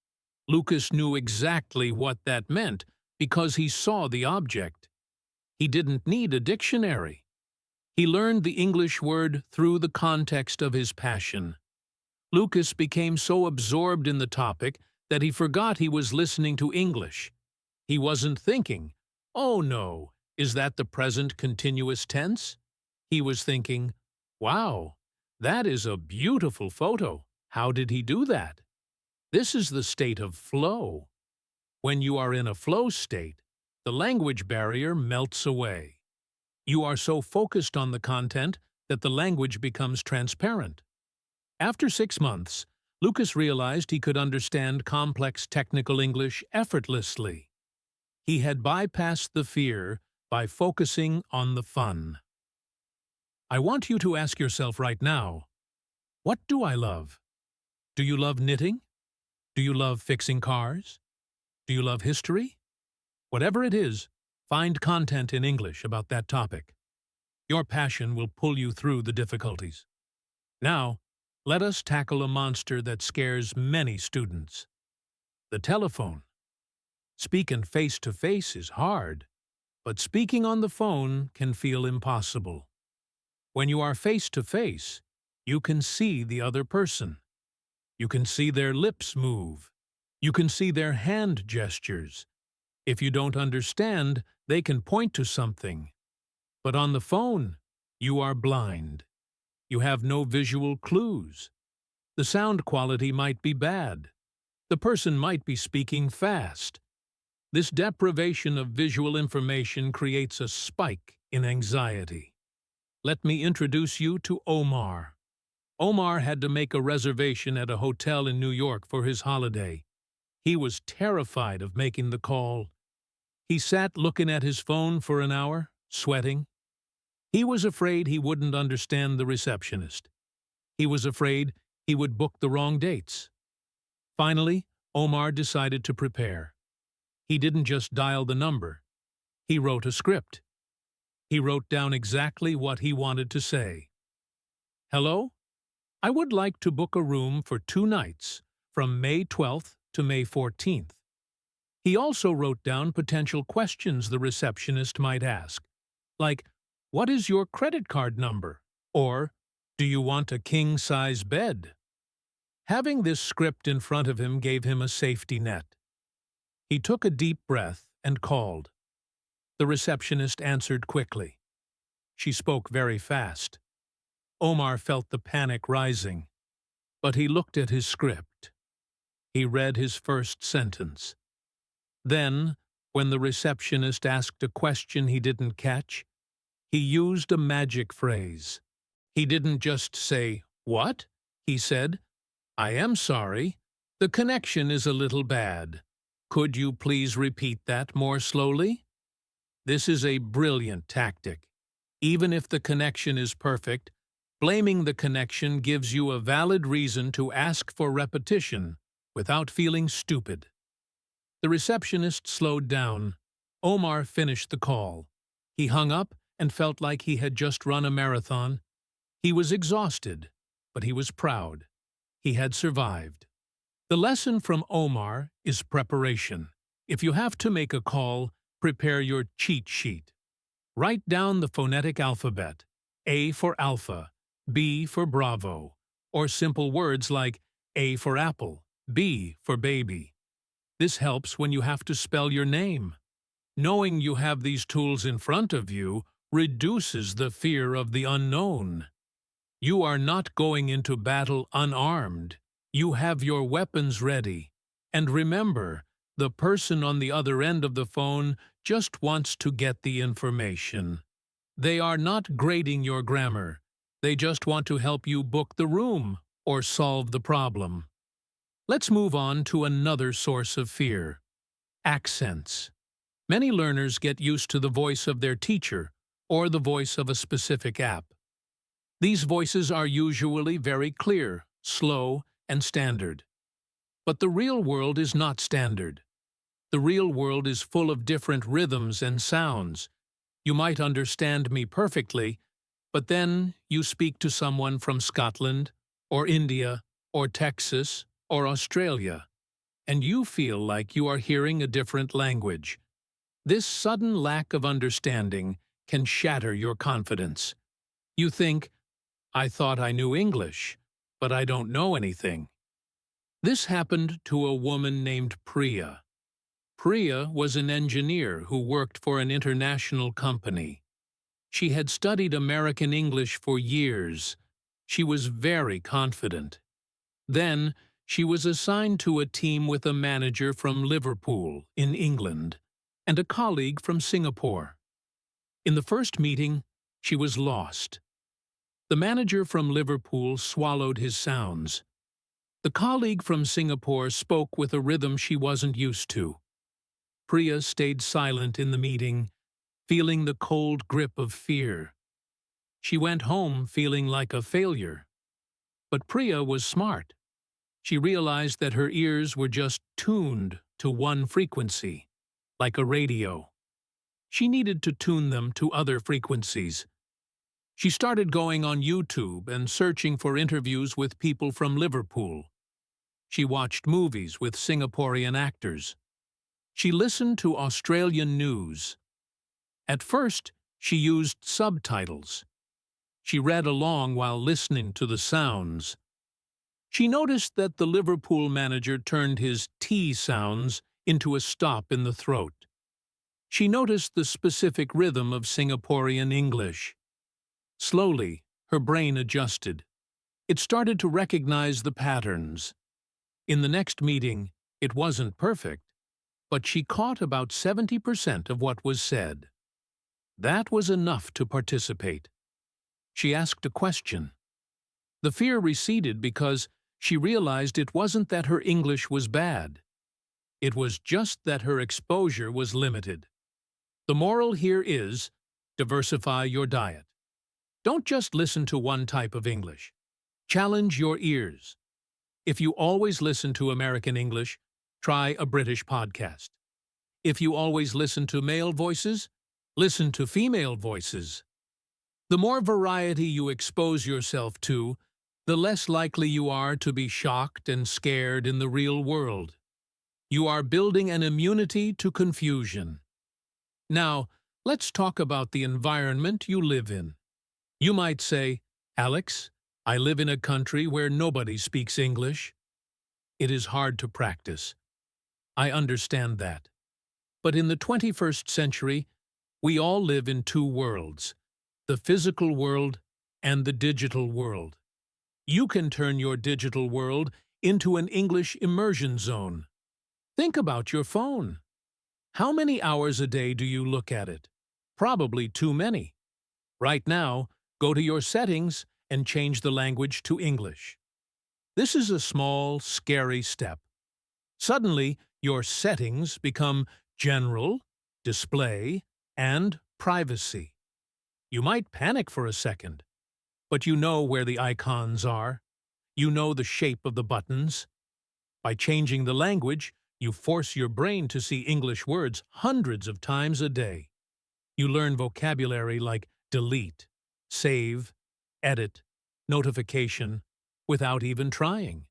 Lucas knew exactly what that meant because he saw the object. He didn't need a dictionary. He learned the English word through the context of his passion. Lucas became so absorbed in the topic that he forgot he was listening to English. He wasn't thinking, "Oh no, is that the present continuous tense?" He was thinking, "Wow, that is a beautiful photo. How did he do that?" This is the state of flow. When you are in a flow state, the language barrier melts away. You are so focused on the content that the language becomes transparent. After 6 months, Lucas realized he could understand complex technical English effortlessly. He had bypassed the fear by focusing on the fun. I want you to ask yourself right now, what do I love? Do you love knitting? Do you love fixing cars? Do you love history? Whatever it is, find content in English about that topic. Your passion will pull you through the difficulties. Now, let us tackle a monster that scares many students. The telephone. Speaking face-to-face is hard, but speaking on the phone can feel impossible. When you are face-to-face, you can see the other person. You can see their lips move. You can see their hand gestures. If you don't understand, they can point to something. But on the phone, you are blind. You have no visual clues. The sound quality might be bad. The person might be speaking fast. This deprivation of visual information creates a spike in anxiety. Let me introduce you to Omar. Omar had to make a reservation at a hotel in New York for his holiday. He was terrified of making the call. He sat looking at his phone for an hour, sweating. He was afraid he wouldn't understand the receptionist. He was afraid he would book the wrong dates. Finally, Omar decided to prepare. He didn't just dial the number. He wrote a script. He wrote down exactly what he wanted to say. "Hello? I would like to book a room for 2 nights, from May 12th to May 14th. He also wrote down potential questions the receptionist might ask, like, "What is your credit card number?" or "Do you want a king-size bed?" Having this script in front of him gave him a safety net. He took a deep breath and called. The receptionist answered quickly. She spoke very fast. Omar felt the panic rising, but he looked at his script. He read his first sentence. Then, when the receptionist asked a question he didn't catch, he used a magic phrase. He didn't just say, "What?" He said, "I am sorry. The connection is a little bad. Could you please repeat that more slowly?" This is a brilliant tactic. Even if the connection is perfect, blaming the connection gives you a valid reason to ask for repetition without feeling stupid. The receptionist slowed down. Omar finished the call. He hung up and felt like he had just run a marathon. He was exhausted, but he was proud. He had survived. The lesson from Omar is preparation. If you have to make a call, prepare your cheat sheet. Write down the phonetic alphabet, A for alpha, B for Bravo, or simple words like A for apple, B for baby. This helps when you have to spell your name. Knowing you have these tools in front of you reduces the fear of the unknown. You are not going into battle unarmed. You have your weapons ready. And remember, the person on the other end of the phone just wants to get the information. They are not grading your grammar. They just want to help you book the room or solve the problem. Let's move on to another source of fear: accents. Many learners get used to the voice of their teacher or the voice of a specific app. These voices are usually very clear, slow, and standard. But the real world is not standard. The real world is full of different rhythms and sounds. You might understand me perfectly, but then you speak to someone from Scotland, or India, or Texas, or Australia, and you feel like you are hearing a different language. This sudden lack of understanding can shatter your confidence. You think, I thought I knew English, but I don't know anything. This happened to a woman named Priya. Priya was an engineer who worked for an international company. She had studied American English for years. She was very confident. Then, she was assigned to a team with a manager from Liverpool, in England, and a colleague from Singapore. In the first meeting, she was lost. The manager from Liverpool swallowed his sounds. The colleague from Singapore spoke with a rhythm she wasn't used to. Priya stayed silent in the meeting, feeling the cold grip of fear. She went home feeling like a failure. But Priya was smart. She realized that her ears were just tuned to one frequency, like a radio. She needed to tune them to other frequencies. She started going on YouTube and searching for interviews with people from Liverpool. She watched movies with Singaporean actors. She listened to Australian news. At first, she used subtitles. She read along while listening to the sounds. She noticed that the Liverpool manager turned his T sounds into a stop in the throat. She noticed the specific rhythm of Singaporean English. Slowly, her brain adjusted. It started to recognize the patterns. In the next meeting, it wasn't perfect, but she caught about 70% of what was said. That was enough to participate. She asked a question. The fear receded because she realized it wasn't that her English was bad. It was just that her exposure was limited. The moral here is, diversify your diet. Don't just listen to one type of English. Challenge your ears. If you always listen to American English, try a British podcast. If you always listen to male voices, listen to female voices. The more variety you expose yourself to, the less likely you are to be shocked and scared in the real world. You are building an immunity to confusion. Now, let's talk about the environment you live in. You might say, Alex, I live in a country where nobody speaks English. It is hard to practice. I understand that. But in the 21st century, we all live in two worlds, the physical world and the digital world. You can turn your digital world into an English immersion zone. Think about your phone. How many hours a day do you look at it? Probably too many. Right now, go to your settings and change the language to English. This is a small, scary step. Suddenly, your settings become General, Display, and Privacy. You might panic for a second, but you know where the icons are. You know the shape of the buttons. By changing the language, you force your brain to see English words hundreds of times a day. You learn vocabulary like delete, save, edit, notification, without even trying.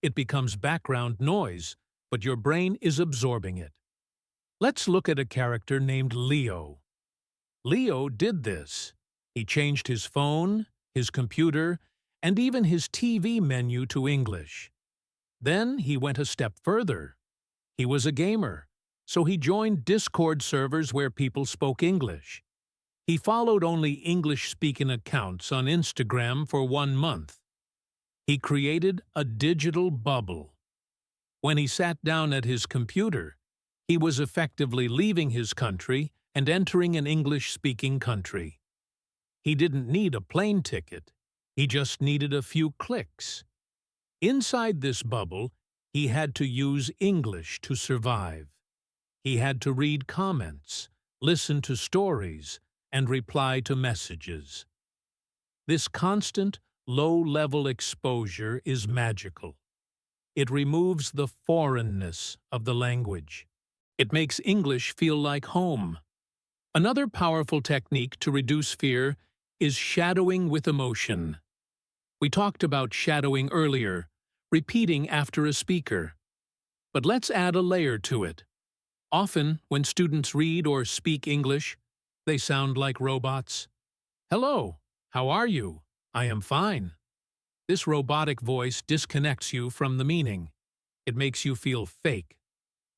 It becomes background noise, but your brain is absorbing it. Let's look at a character named Leo. Leo did this. He changed his phone, his computer, and even his TV menu to English. Then he went a step further. He was a gamer, so he joined Discord servers where people spoke English. He followed only English-speaking accounts on Instagram for 1 month. He created a digital bubble. When he sat down at his computer, he was effectively leaving his country and entering an English-speaking country. He didn't need a plane ticket. He just needed a few clicks. Inside this bubble, he had to use English to survive. He had to read comments, listen to stories, and reply to messages. This constant, low-level exposure is magical. It removes the foreignness of the language. It makes English feel like home. Another powerful technique to reduce fear is shadowing with emotion. We talked about shadowing earlier, repeating after a speaker. But let's add a layer to it. Often, when students read or speak English, they sound like robots. Hello, how are you? I am fine. This robotic voice disconnects you from the meaning. It makes you feel fake.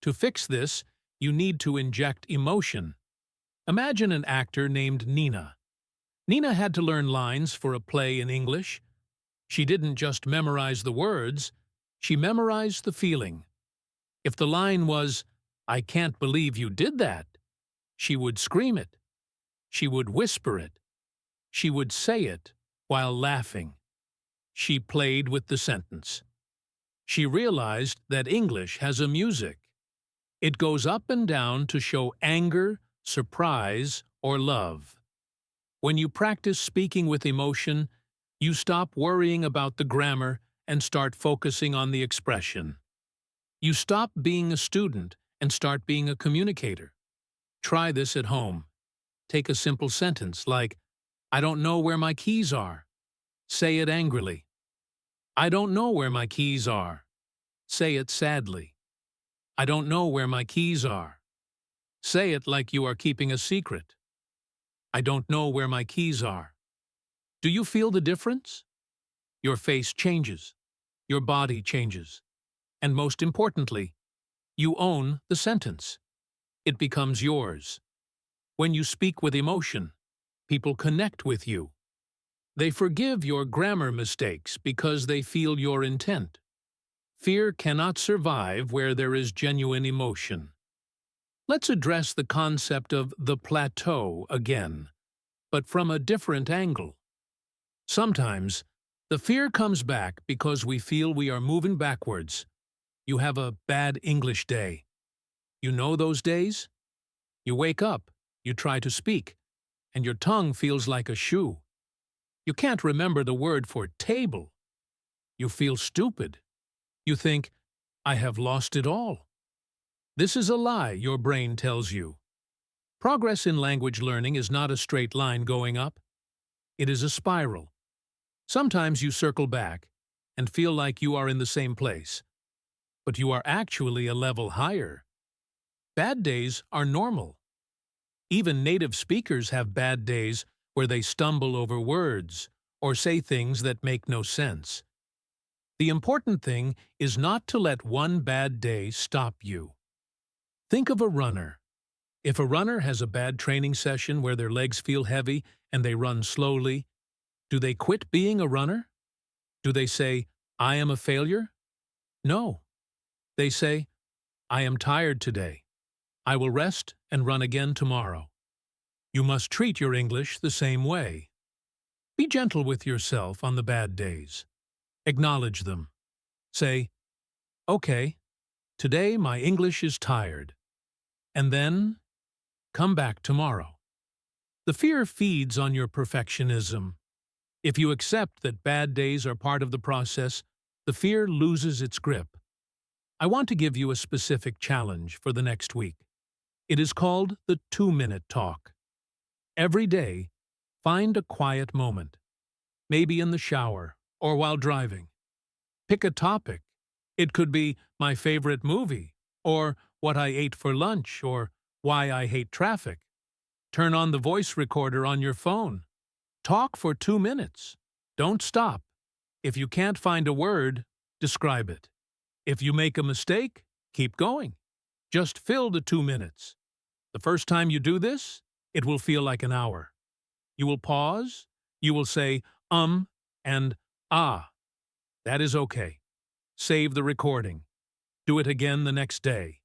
To fix this, you need to inject emotion. Imagine an actor named Nina. Nina had to learn lines for a play in English. She didn't just memorize the words, she memorized the feeling. If the line was, "I can't believe you did that," she would scream it. She would whisper it. She would say it while laughing. She played with the sentence. She realized that English has a music. It goes up and down to show anger, surprise, or love. When you practice speaking with emotion, you stop worrying about the grammar and start focusing on the expression. You stop being a student and start being a communicator. Try this at home. Take a simple sentence like, "I don't know where my keys are." Say it angrily. "I don't know where my keys are." Say it sadly. "I don't know where my keys are." Say it like you are keeping a secret. "I don't know where my keys are." Do you feel the difference? Your face changes. Your body changes. And most importantly, you own the sentence. It becomes yours. When you speak with emotion, people connect with you. They forgive your grammar mistakes because they feel your intent. Fear cannot survive where there is genuine emotion. Let's address the concept of the plateau again, but from a different angle. Sometimes, the fear comes back because we feel we are moving backwards. You have a bad English day. You know those days? You wake up, you try to speak, and your tongue feels like a shoe. You can't remember the word for table. You feel stupid. You think, "I have lost it all." This is a lie your brain tells you. Progress in language learning is not a straight line going up. It is a spiral. Sometimes you circle back and feel like you are in the same place, but you are actually a level higher. Bad days are normal. Even native speakers have bad days where they stumble over words or say things that make no sense. The important thing is not to let one bad day stop you. Think of a runner. If a runner has a bad training session where their legs feel heavy and they run slowly, do they quit being a runner? Do they say, "I am a failure"? No. They say, "I am tired today. I will rest and run again tomorrow." You must treat your English the same way. Be gentle with yourself on the bad days. Acknowledge them. Say, "Okay, today my English is tired." And then, come back tomorrow. The fear feeds on your perfectionism. If you accept that bad days are part of the process, the fear loses its grip. I want to give you a specific challenge for the next week. It is called the 2-minute talk. Every day, find a quiet moment, maybe in the shower or while driving. Pick a topic. It could be my favorite movie, or what I ate for lunch, or why I hate traffic. Turn on the voice recorder on your phone. Talk for 2 minutes. Don't stop. If you can't find a word, describe it. If you make a mistake, keep going. Just fill the 2 minutes. The first time you do this, it will feel like an hour. You will pause, you will say, and ah. That is okay. Save the recording. Do it again the next day.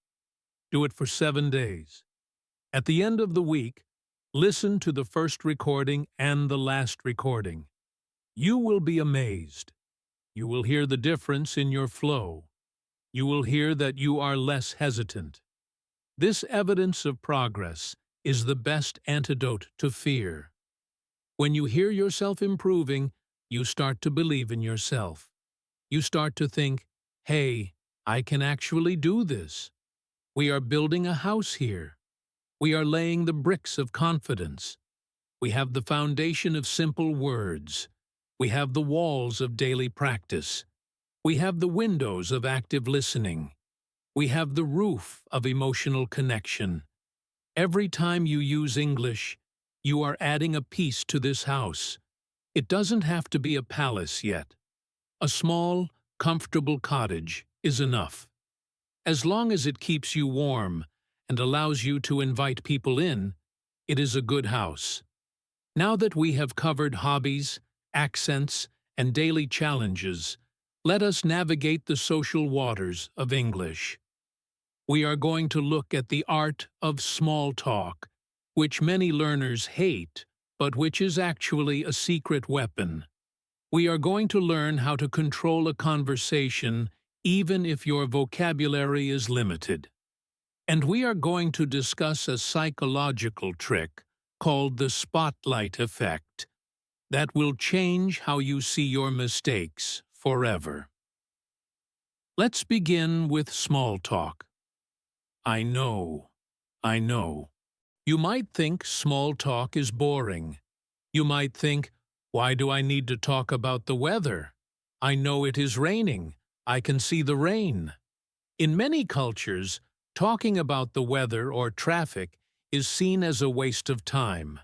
Do it for 7 days. At the end of the week, listen to the first recording and the last recording. You will be amazed. You will hear the difference in your flow. You will hear that you are less hesitant. This evidence of progress is the best antidote to fear. When you hear yourself improving, you start to believe in yourself. You start to think, hey, I can actually do this. We are building a house here. We are laying the bricks of confidence. We have the foundation of simple words. We have the walls of daily practice. We have the windows of active listening. We have the roof of emotional connection. Every time you use English, you are adding a piece to this house. It doesn't have to be a palace yet. A small, comfortable cottage is enough. As long as it keeps you warm and allows you to invite people in, it is a good house. Now that we have covered hobbies, accents, and daily challenges, let us navigate the social waters of English. We are going to look at the art of small talk, which many learners hate, but which is actually a secret weapon. We are going to learn how to control a conversation even if your vocabulary is limited. And we are going to discuss a psychological trick called the spotlight effect that will change how you see your mistakes forever. Let's begin with small talk. I know. You might think small talk is boring. You might think, why do I need to talk about the weather? I know it is raining. I can see the rain. In many cultures, talking about the weather or traffic is seen as a waste of time.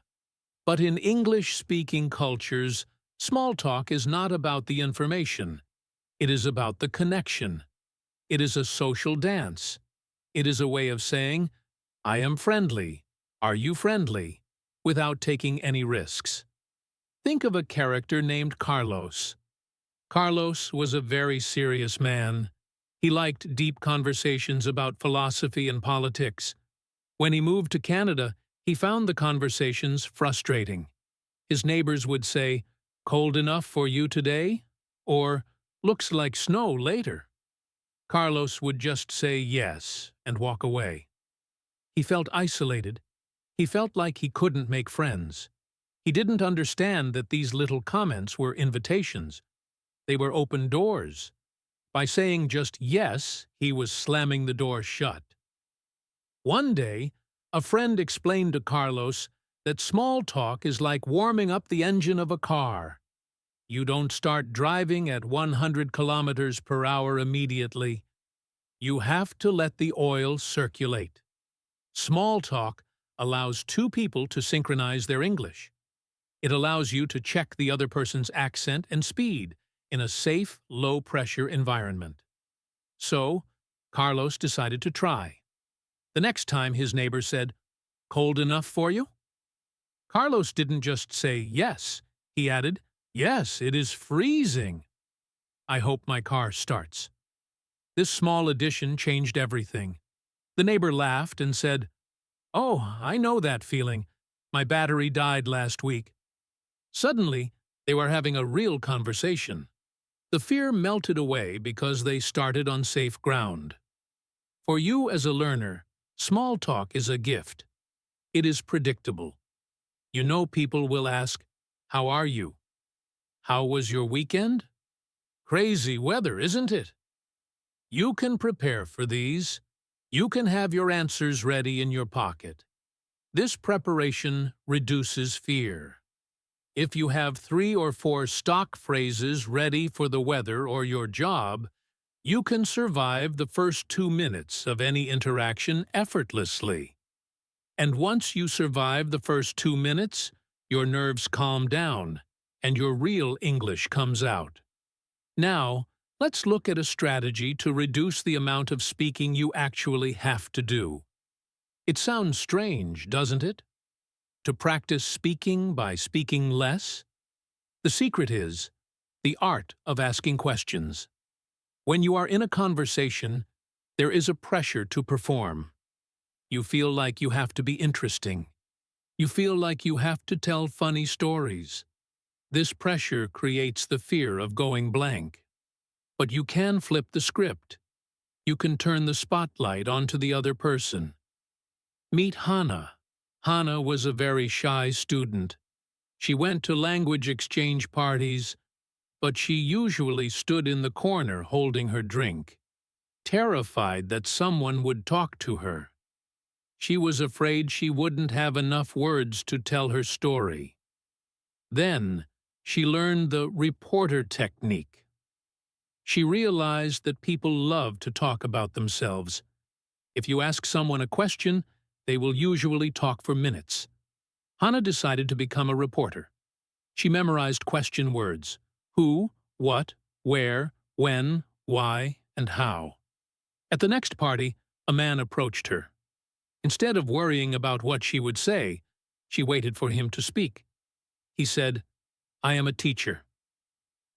But in English-speaking cultures, small talk is not about the information. It is about the connection. It is a social dance. It is a way of saying, I am friendly. Are you friendly? Without taking any risks. Think of a character named Carlos. Carlos was a very serious man. He liked deep conversations about philosophy and politics. When he moved to Canada, he found the conversations frustrating. His neighbors would say, cold enough for you today? Or, looks like snow later. Carlos would just say yes and walk away. He felt isolated. He felt like he couldn't make friends. He didn't understand that these little comments were invitations. They were open doors. By saying just yes, he was slamming the door shut. One day, a friend explained to Carlos that small talk is like warming up the engine of a car. You don't start driving at 100 kilometers per hour immediately. You have to let the oil circulate. Small talk allows two people to synchronize their English. It allows you to check the other person's accent and speed in a safe, low-pressure environment. So, Carlos decided to try. The next time his neighbor said, cold enough for you? Carlos didn't just say yes. He added, yes, it is freezing. I hope my car starts. This small addition changed everything. The neighbor laughed and said, oh, I know that feeling. My battery died last week. Suddenly, they were having a real conversation. The fear melted away because they started on safe ground. For you as a learner, small talk is a gift. It is predictable. You know people will ask, "How are you? How was your weekend?" Crazy weather, isn't it? You can prepare for these. You can have your answers ready in your pocket. This preparation reduces fear. If you have 3 or 4 stock phrases ready for the weather or your job, you can survive the first 2 minutes of any interaction effortlessly. And once you survive the first 2 minutes, your nerves calm down, and your real English comes out. Now, let's look at a strategy to reduce the amount of speaking you actually have to do. It sounds strange, doesn't it? To practice speaking by speaking less? The secret is the art of asking questions. When you are in a conversation, there is a pressure to perform. You feel like you have to be interesting. You feel like you have to tell funny stories. This pressure creates the fear of going blank. But you can flip the script. You can turn the spotlight onto the other person. Meet Hannah. Hannah was a very shy student. She went to language exchange parties, but she usually stood in the corner holding her drink, terrified that someone would talk to her. She was afraid she wouldn't have enough words to tell her story. Then, she learned the reporter technique. She realized that people love to talk about themselves. If you ask someone a question, they will usually talk for minutes. Hannah decided to become a reporter. She memorized question words: who, what, where, when, why, and how. At the next party, a man approached her. Instead of worrying about what she would say, she waited for him to speak. He said, "I am a teacher."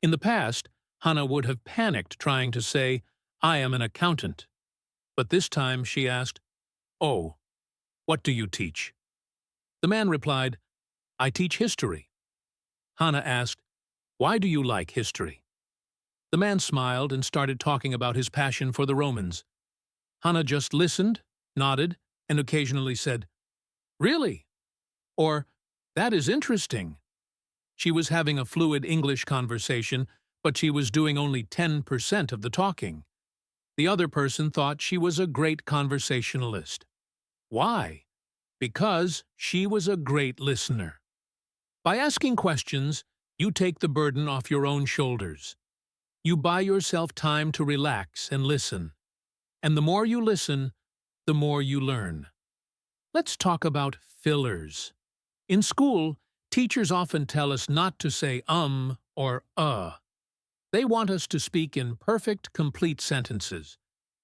In the past, Hannah would have panicked trying to say, "I am an accountant." But this time she asked, "Oh, what do you teach?" The man replied, "I teach history." Hannah asked, "Why do you like history?" The man smiled and started talking about his passion for the Romans. Hannah just listened, nodded, and occasionally said, "Really?" Or, "That is interesting." She was having a fluid English conversation, but she was doing only 10% of the talking. The other person thought she was a great conversationalist. Why? Because she was a great listener. By asking questions, you take the burden off your own shoulders. You buy yourself time to relax and listen. And the more you listen, the more you learn. Let's talk about fillers. In school, teachers often tell us not to say or They want us to speak in perfect, complete sentences.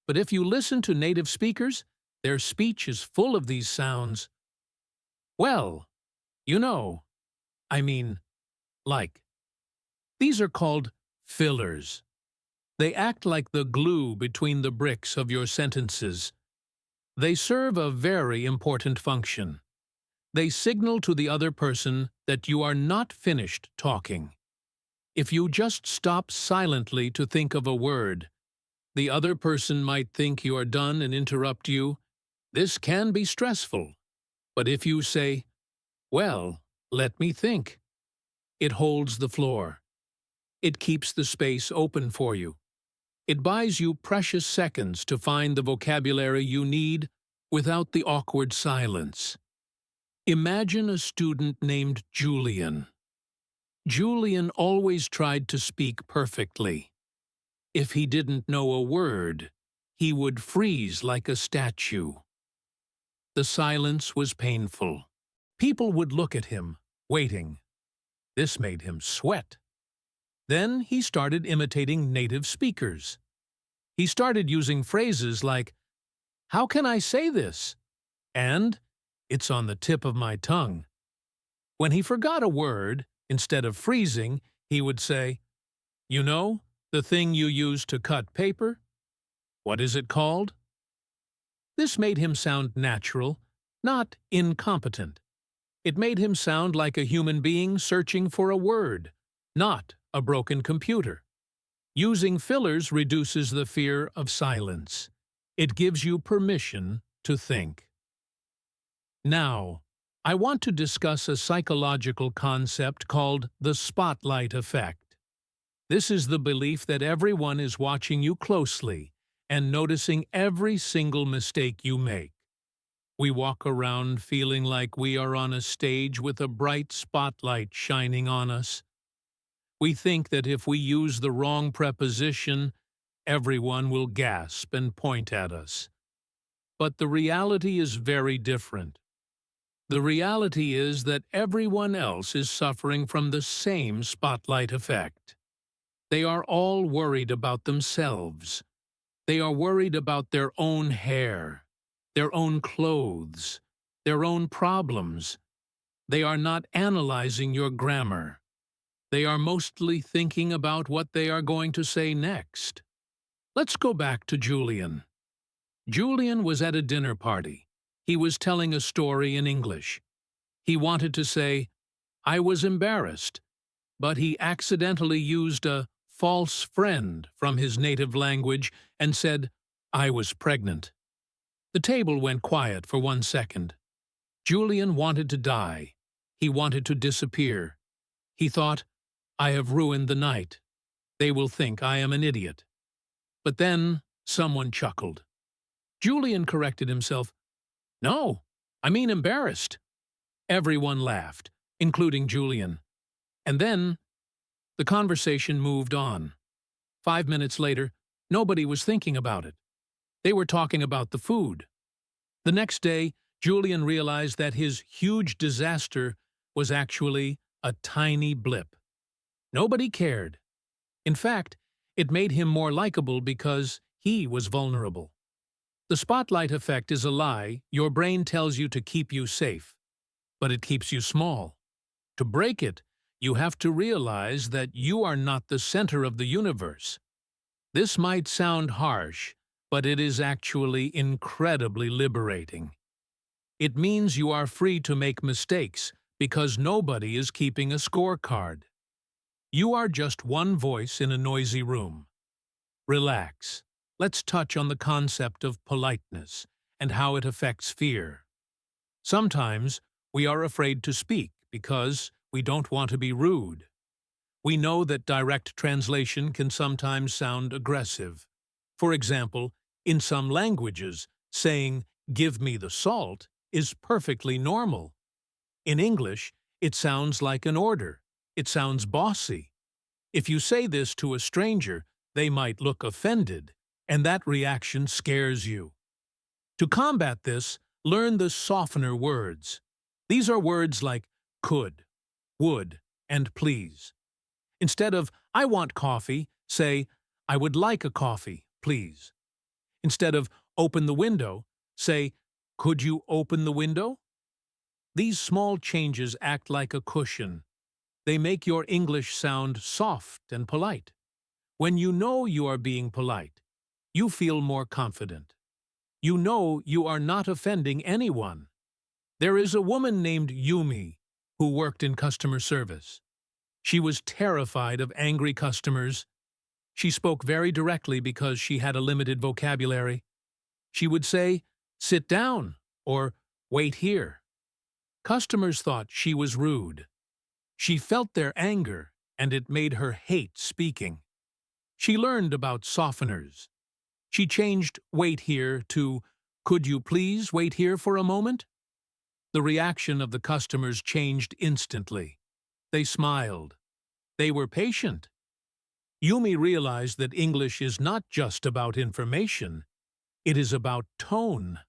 But if you listen to native speakers, their speech is full of these sounds. Well, you know, I mean, like. These are called fillers. They act like the glue between the bricks of your sentences. They serve a very important function. They signal to the other person that you are not finished talking. If you just stop silently to think of a word, the other person might think you are done and interrupt you. This can be stressful. But if you say, "Well, let me think," it holds the floor. It keeps the space open for you. It buys you precious seconds to find the vocabulary you need without the awkward silence. Imagine a student named Julian. Julian always tried to speak perfectly. If he didn't know a word, he would freeze like a statue. The silence was painful. People would look at him, waiting. This made him sweat. Then he started imitating native speakers. He started using phrases like, "How can I say this?" and "It's on the tip of my tongue." When he forgot a word, instead of freezing, he would say, "You know, the thing you use to cut paper? What is it called?" This made him sound natural, not incompetent. It made him sound like a human being searching for a word, not a broken computer. Using fillers reduces the fear of silence. It gives you permission to think. Now, I want to discuss a psychological concept called the spotlight effect. This is the belief that everyone is watching you closely and noticing every single mistake you make. We walk around feeling like we are on a stage with a bright spotlight shining on us. We think that if we use the wrong preposition, everyone will gasp and point at us. But the reality is very different. The reality is that everyone else is suffering from the same spotlight effect. They are all worried about themselves. They are worried about their own hair, their own clothes, their own problems. They are not analyzing your grammar. They are mostly thinking about what they are going to say next. Let's go back to Julian. Julian was at a dinner party. He was telling a story in English. He wanted to say, "I was embarrassed," but he accidentally used a false friend from his native language and said, "I was pregnant." The table went quiet for 1 second. Julian wanted to die. He wanted to disappear. He thought, "I have ruined the night. They will think I am an idiot." But then someone chuckled. Julian corrected himself. "No, I mean embarrassed." Everyone laughed, including Julian. And then the conversation moved on. 5 minutes later, nobody was thinking about it. They were talking about the food. The next day, Julian realized that his huge disaster was actually a tiny blip. Nobody cared. In fact, it made him more likable because he was vulnerable. The spotlight effect is a lie your brain tells you to keep you safe, but it keeps you small. To break it, you have to realize that you are not the center of the universe. This might sound harsh, but it is actually incredibly liberating. It means you are free to make mistakes because nobody is keeping a scorecard. You are just one voice in a noisy room. Relax. Let's touch on the concept of politeness and how it affects fear. Sometimes we are afraid to speak because we don't want to be rude. We know that direct translation can sometimes sound aggressive. For example, in some languages, saying, "Give me the salt," is perfectly normal. In English, it sounds like an order. It sounds bossy. If you say this to a stranger, they might look offended, and that reaction scares you. To combat this, learn the softener words. These are words like could, would, and please. Instead of "I want coffee," say "I would like a coffee, please." Instead of "open the window," say "Could you open the window?" These small changes act like a cushion. They make your English sound soft and polite. When you know you are being polite, you feel more confident. You know you are not offending anyone. There is a woman named Yumi who worked in customer service. She was terrified of angry customers. She spoke very directly because she had a limited vocabulary. She would say, "Sit down," or "Wait here." Customers thought she was rude. She felt their anger, and it made her hate speaking. She learned about softeners. She changed "wait here" to "Could you please wait here for a moment?" The reaction of the customers changed instantly. They smiled. They were patient. Yumi realized that English is not just about information. It is about tone.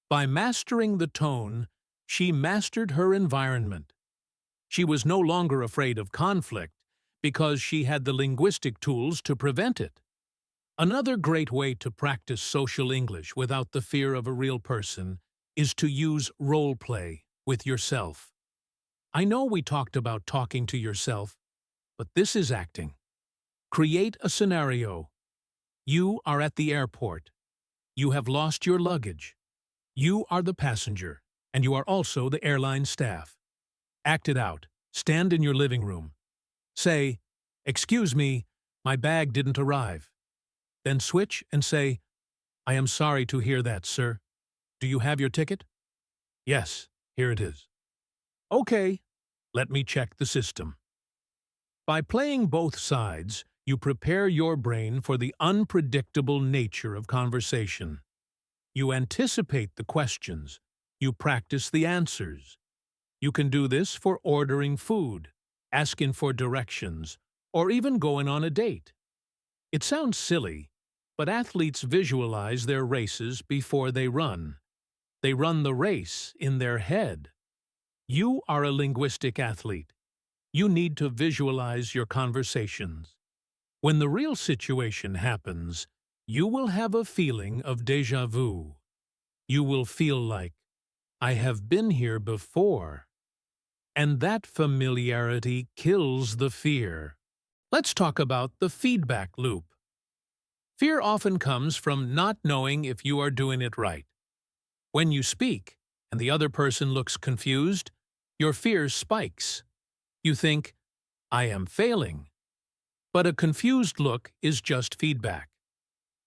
By mastering the tone, she mastered her environment. She was no longer afraid of conflict because she had the linguistic tools to prevent it. Another great way to practice social English without the fear of a real person is to use role play with yourself. I know we talked about talking to yourself, but this is acting. Create a scenario. You are at the airport. You have lost your luggage. You are the passenger, and you are also the airline staff. Act it out. Stand in your living room. Say, "Excuse me, my bag didn't arrive." Then switch and say, "I am sorry to hear that, sir. Do you have your ticket?" "Yes, here it is." Okay, let me check the system. By playing both sides, you prepare your brain for the unpredictable nature of conversation. You anticipate the questions. You practice the answers. You can do this for ordering food, asking for directions, or even going on a date. It sounds silly, but athletes visualize their races before they run. They run the race in their head. You are a linguistic athlete. You need to visualize your conversations. When the real situation happens, you will have a feeling of déjà vu. You will feel like, I have been here before. And that familiarity kills the fear. Let's talk about the feedback loop. Fear often comes from not knowing if you are doing it right. When you speak and the other person looks confused, your fear spikes. You think, I am failing. But a confused look is just feedback.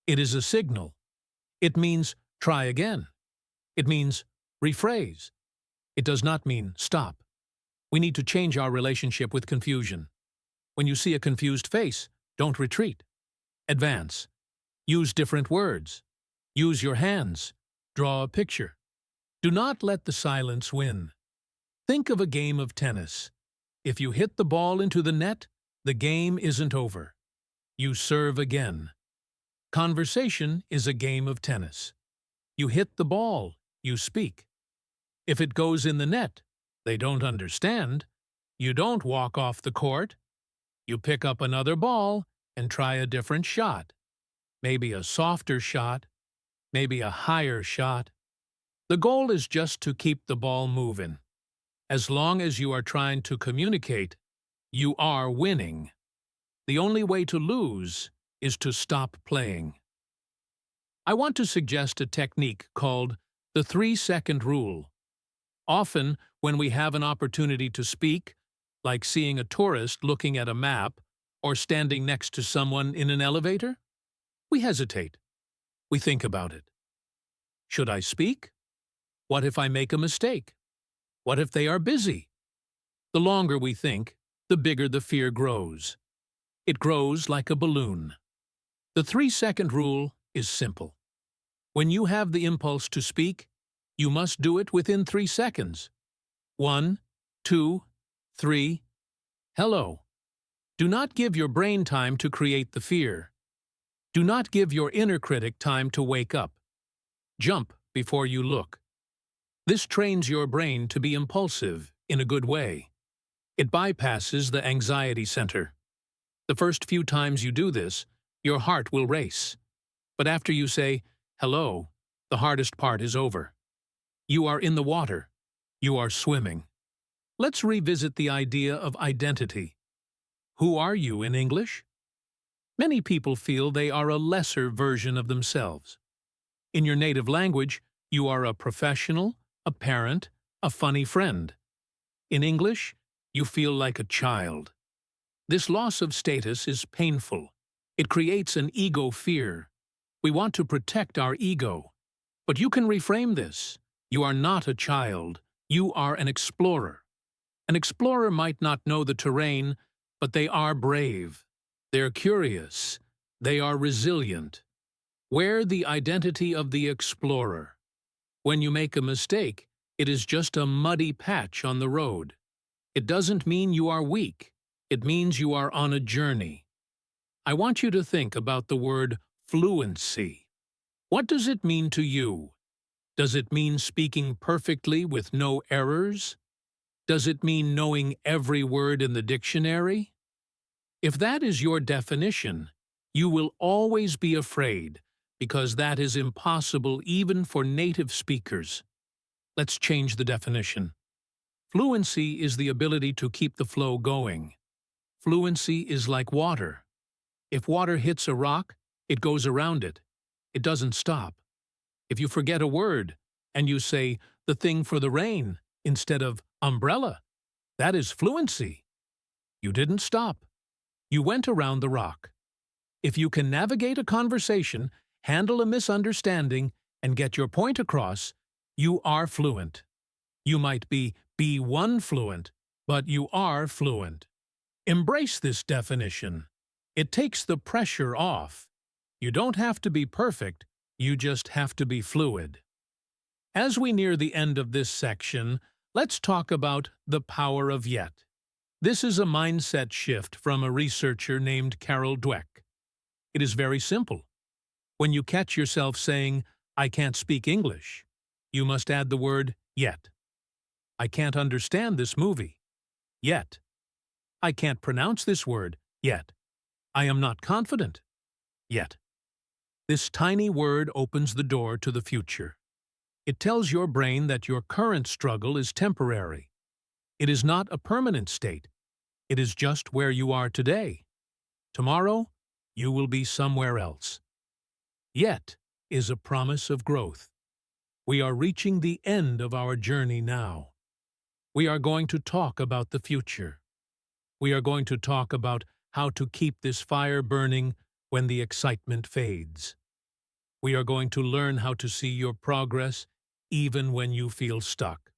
It is a signal. It means try again. It means rephrase. It does not mean stop. We need to change our relationship with confusion. When you see a confused face, don't retreat. Advance. Use different words. Use your hands. Draw a picture. Do not let the silence win. Think of a game of tennis. If you hit the ball into the net, the game isn't over. You serve again. Conversation is a game of tennis. You hit the ball, you speak. If it goes in the net, they don't understand. You don't walk off the court. You pick up another ball and try a different shot. Maybe a softer shot, maybe a higher shot. The goal is just to keep the ball moving. As long as you are trying to communicate, you are winning. The only way to lose is to stop playing. I want to suggest a technique called the 3-second rule. Often, when we have an opportunity to speak, like seeing a tourist looking at a map or standing next to someone in an elevator, we hesitate. We think about it. Should I speak? What if I make a mistake? What if they are busy? The longer we think, the bigger the fear grows. It grows like a balloon. The 3-second rule is simple. When you have the impulse to speak, you must do it within 3 seconds. 1, 2, 3. Hello. Do not give your brain time to create the fear. Do not give your inner critic time to wake up. Jump before you look. This trains your brain to be impulsive in a good way. It bypasses the anxiety center. The first few times you do this, your heart will race. But after you say, hello, the hardest part is over. You are in the water. You are swimming. Let's revisit the idea of identity. Who are you in English? Many people feel they are a lesser version of themselves. In your native language, you are a professional, a parent, a funny friend. In English, you feel like a child. This loss of status is painful. It creates an ego fear. We want to protect our ego. But you can reframe this. You are not a child. You are an explorer. An explorer might not know the terrain, but they are brave. They're curious. They are resilient. Wear the identity of the explorer. When you make a mistake, it is just a muddy patch on the road. It doesn't mean you are weak. It means you are on a journey. I want you to think about the word fluency. What does it mean to you? Does it mean speaking perfectly with no errors? Does it mean knowing every word in the dictionary? If that is your definition, you will always be afraid, because that is impossible even for native speakers. Let's change the definition. Fluency is the ability to keep the flow going. Fluency is like water. If water hits a rock, it goes around it. It doesn't stop. If you forget a word and you say the thing for the rain instead of umbrella, that is fluency. You didn't stop. You went around the rock. If you can navigate a conversation, handle a misunderstanding, and get your point across, you are fluent. You might be B1 fluent, but you are fluent. Embrace this definition. It takes the pressure off. You don't have to be perfect, you just have to be fluid. As we near the end of this section, let's talk about the power of yet. This is a mindset shift from a researcher named Carol Dweck. It is very simple. When you catch yourself saying, "I can't speak English," you must add the word yet. I can't understand this movie. Yet. I can't pronounce this word. Yet. I am not confident. Yet. This tiny word opens the door to the future. It tells your brain that your current struggle is temporary. It is not a permanent state. It is just where you are today. Tomorrow, you will be somewhere else. Yet is a promise of growth. We are reaching the end of our journey now. We are going to talk about the future. We are going to talk about how to keep this fire burning when the excitement fades. We are going to learn how to see your progress even when you feel stuck.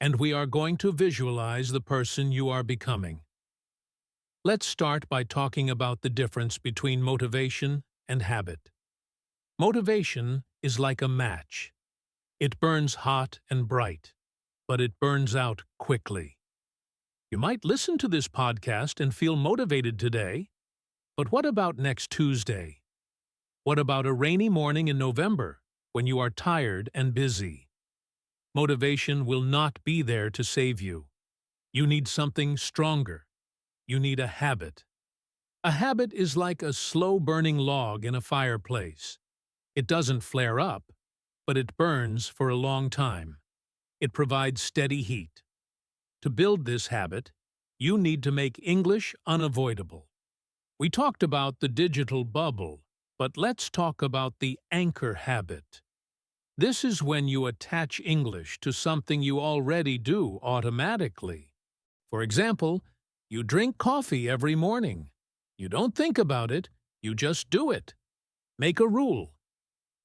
And we are going to visualize the person you are becoming. Let's start by talking about the difference between motivation and habit. Motivation is like a match. It burns hot and bright, but it burns out quickly. You might listen to this podcast and feel motivated today, but what about next Tuesday? What about a rainy morning in November when you are tired and busy? Motivation will not be there to save you. You need something stronger. You need a habit. A habit is like a slow-burning log in a fireplace. It doesn't flare up, but it burns for a long time. It provides steady heat. To build this habit, you need to make English unavoidable. We talked about the digital bubble, but let's talk about the anchor habit. This is when you attach English to something you already do automatically. For example, you drink coffee every morning. You don't think about it, you just do it. Make a rule.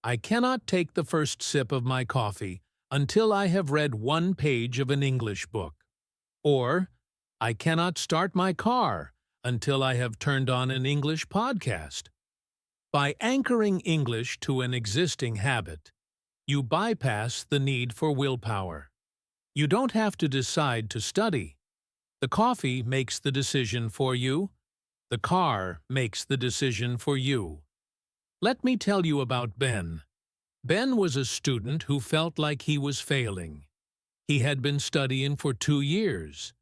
I cannot take the first sip of my coffee until I have read one page of an English book. Or, I cannot start my car until I have turned on an English podcast. By anchoring English to an existing habit, you bypass the need for willpower. You don't have to decide to study. The coffee makes the decision for you. The car makes the decision for you. Let me tell you about Ben. Ben was a student who felt like he was failing. He had been studying for 2 years.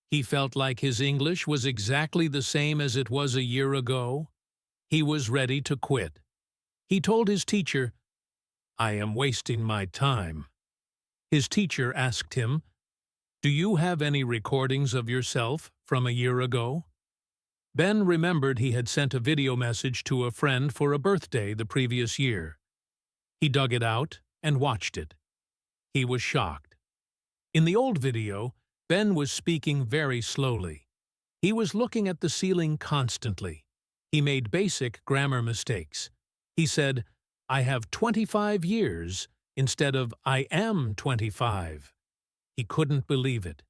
He felt like his English was exactly the same as it was a year ago. He was ready to quit. He told his teacher, "I am wasting my time." His teacher asked him, "Do you have any recordings of yourself from a year ago?" Ben remembered he had sent a video message to a friend for a birthday the previous year. He dug it out and watched it. He was shocked. In the old video, Ben was speaking very slowly. He was looking at the ceiling constantly. He made basic grammar mistakes. He said, "I have 25 years," instead of "I am 25. He couldn't believe it.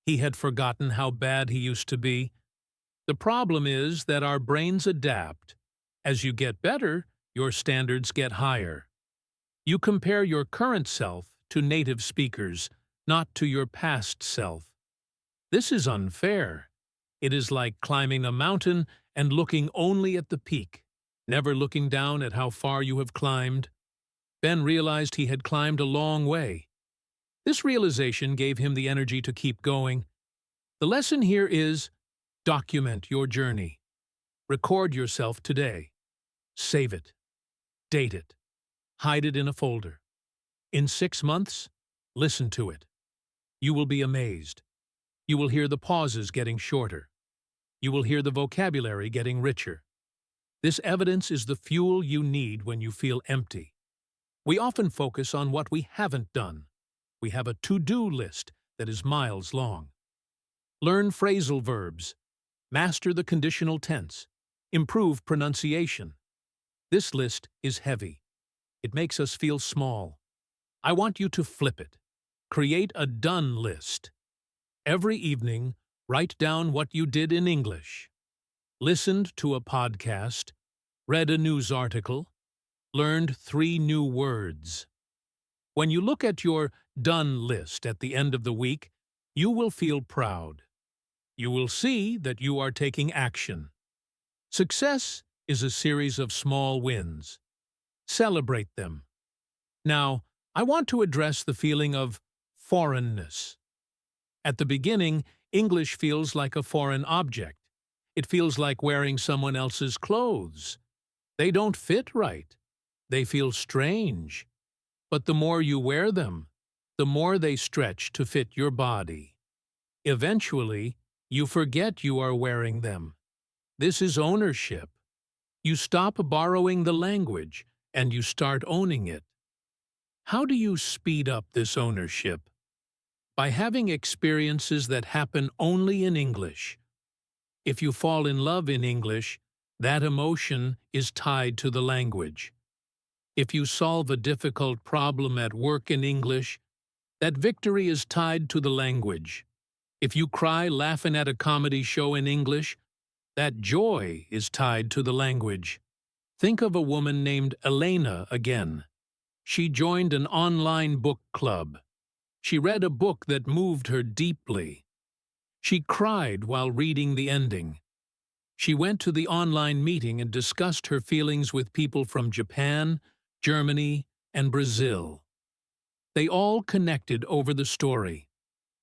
He had forgotten how bad he used to be. The problem is that our brains adapt. As you get better, your standards get higher. You compare your current self to native speakers, not to your past self. This is unfair. It is like climbing a mountain and looking only at the peak, never looking down at how far you have climbed. Ben realized he had climbed a long way. This realization gave him the energy to keep going. The lesson here is, document your journey. Record yourself today. Save it. Date it. Hide it in a folder. In 6 months, listen to it. You will be amazed. You will hear the pauses getting shorter. You will hear the vocabulary getting richer. This evidence is the fuel you need when you feel empty. We often focus on what we haven't done. We have a to-do list that is miles long. Learn phrasal verbs. Master the conditional tense. Improve pronunciation. This list is heavy. It makes us feel small. I want you to flip it. Create a done list. Every evening, write down what you did in English. Listened to a podcast, read a news article, learned 3 new words. When you look at your done list at the end of the week, you will feel proud. You will see that you are taking action. Success is a series of small wins. Celebrate them. Now, I want to address the feeling of foreignness. At the beginning, English feels like a foreign object. It feels like wearing someone else's clothes. They don't fit right. They feel strange. But the more you wear them, the more they stretch to fit your body. Eventually, you forget you are wearing them. This is ownership. You stop borrowing the language, and you start owning it. How do you speed up this ownership? By having experiences that happen only in English. If you fall in love in English, that emotion is tied to the language. If you solve a difficult problem at work in English, that victory is tied to the language. If you cry laughing at a comedy show in English, that joy is tied to the language. Think of a woman named Elena again. She joined an online book club. She read a book that moved her deeply. She cried while reading the ending. She went to the online meeting and discussed her feelings with people from Japan, Germany, and Brazil. They all connected over the story.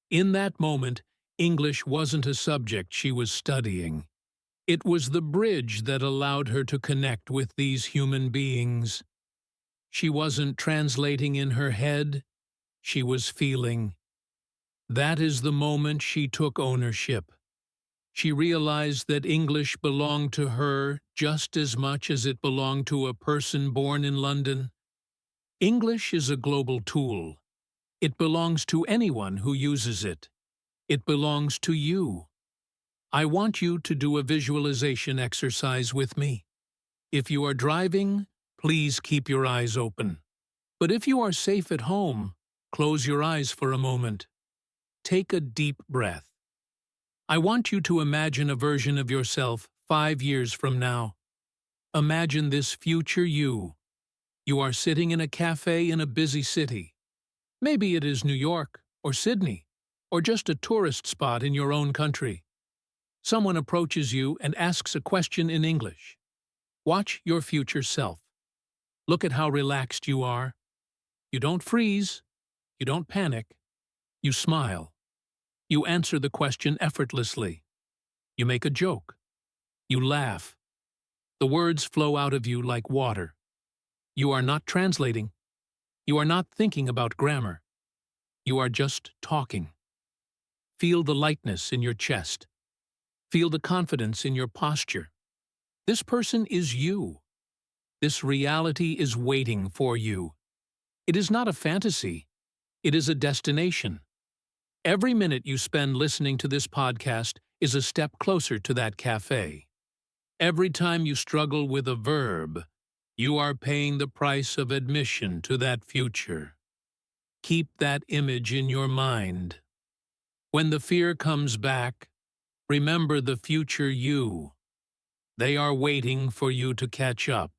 In that moment, English wasn't a subject she was studying. It was the bridge that allowed her to connect with these human beings. She wasn't translating in her head, she was feeling. That is the moment she took ownership. She realized that English belonged to her just as much as it belonged to a person born in London. English is a global tool. It belongs to anyone who uses it. It belongs to you. I want you to do a visualization exercise with me. If you are driving, please keep your eyes open. But if you are safe at home, close your eyes for a moment. Take a deep breath. I want you to imagine a version of yourself 5 years from now. Imagine this future you. You are sitting in a cafe in a busy city. Maybe it is New York or Sydney, or just a tourist spot in your own country. Someone approaches you and asks a question in English. Watch your future self. Look at how relaxed you are. You don't freeze. You don't panic. You smile. You answer the question effortlessly. You make a joke. You laugh. The words flow out of you like water. You are not translating. You are not thinking about grammar. You are just talking. Feel the lightness in your chest. Feel the confidence in your posture. This person is you. This reality is waiting for you. It is not a fantasy. It is a destination. Every minute you spend listening to this podcast is a step closer to that cafe. Every time you struggle with a verb, you are paying the price of admission to that future. Keep that image in your mind. When the fear comes back, remember the future you. They are waiting for you to catch up.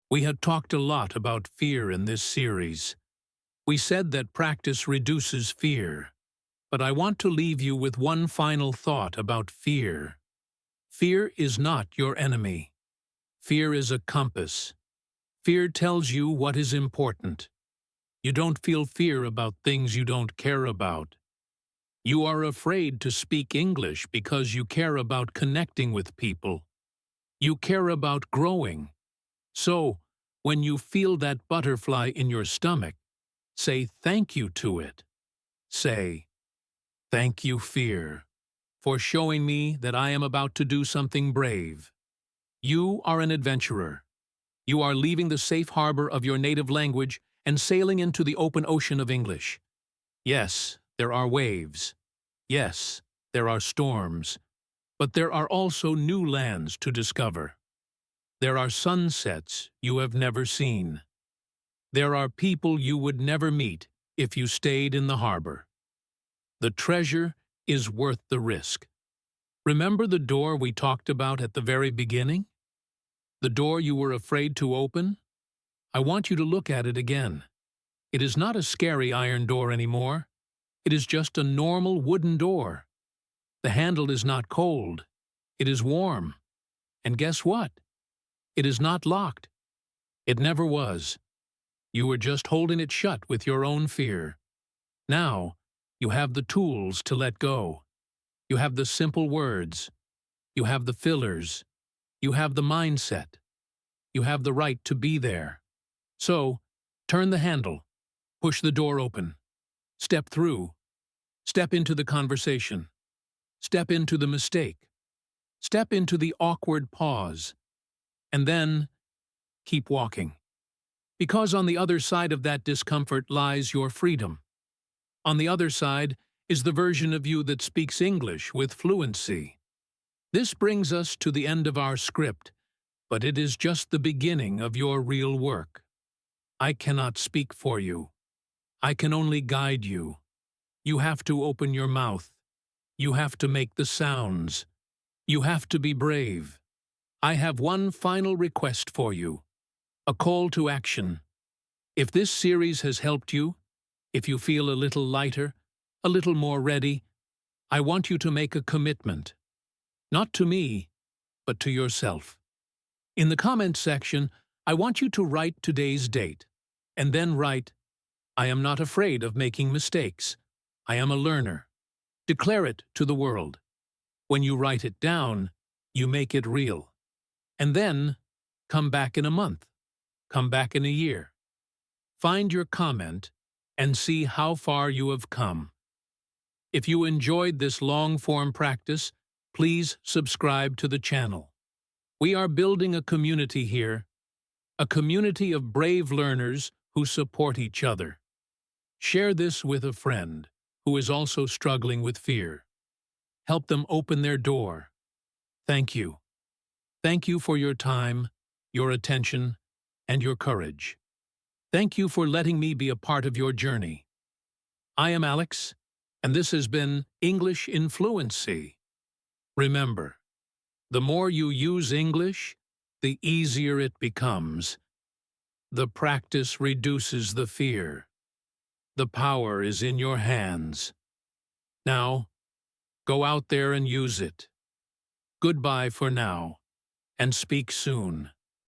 We have talked a lot about fear in this series. We said that practice reduces fear. But I want to leave you with one final thought about fear. Fear is not your enemy. Fear is a compass. Fear tells you what is important. You don't feel fear about things you don't care about. You are afraid to speak English because you care about connecting with people. You care about growing. So, when you feel that butterfly in your stomach, say thank you to it. Say, "Thank you, fear, for showing me that I am about to do something brave." You are an adventurer. You are leaving the safe harbor of your native language and sailing into the open ocean of English. Yes, there are waves. Yes, there are storms. But there are also new lands to discover. There are sunsets you have never seen. There are people you would never meet if you stayed in the harbor. The treasure is worth the risk. Remember the door we talked about at the very beginning? The door you were afraid to open? I want you to look at it again. It is not a scary iron door anymore. It is just a normal wooden door. The handle is not cold. It is warm. And guess what? It is not locked. It never was. You were just holding it shut with your own fear. Now, you have the tools to let go. You have the simple words. You have the fillers. You have the mindset. You have the right to be there. So, turn the handle. Push the door open. Step through. Step into the conversation. Step into the mistake. Step into the awkward pause. And then, keep walking. Because on the other side of that discomfort lies your freedom. On the other side is the version of you that speaks English with fluency. This brings us to the end of our script, but it is just the beginning of your real work. I cannot speak for you. I can only guide you. You have to open your mouth. You have to make the sounds. You have to be brave. I have one final request for you. A call to action. If this series has helped you, if you feel a little lighter, a little more ready, I want you to make a commitment. Not to me, but to yourself. In the comment section, I want you to write today's date, and then write, I am not afraid of making mistakes. I am a learner. Declare it to the world. When you write it down, you make it real. And then, come back in a month. Come back in a year. Find your comment and see how far you have come. If you enjoyed this long-form practice, please subscribe to the channel. We are building a community here, a community of brave learners who support each other. Share this with a friend who is also struggling with fear. Help them open their door. Thank you. Thank you for your time, your attention, and your courage. Thank you for letting me be a part of your journey. I am Alex, and this has been English in Fluency. Remember, the more you use English, the easier it becomes. The practice reduces the fear. The power is in your hands. Now, go out there and use it. Goodbye for now, and speak soon.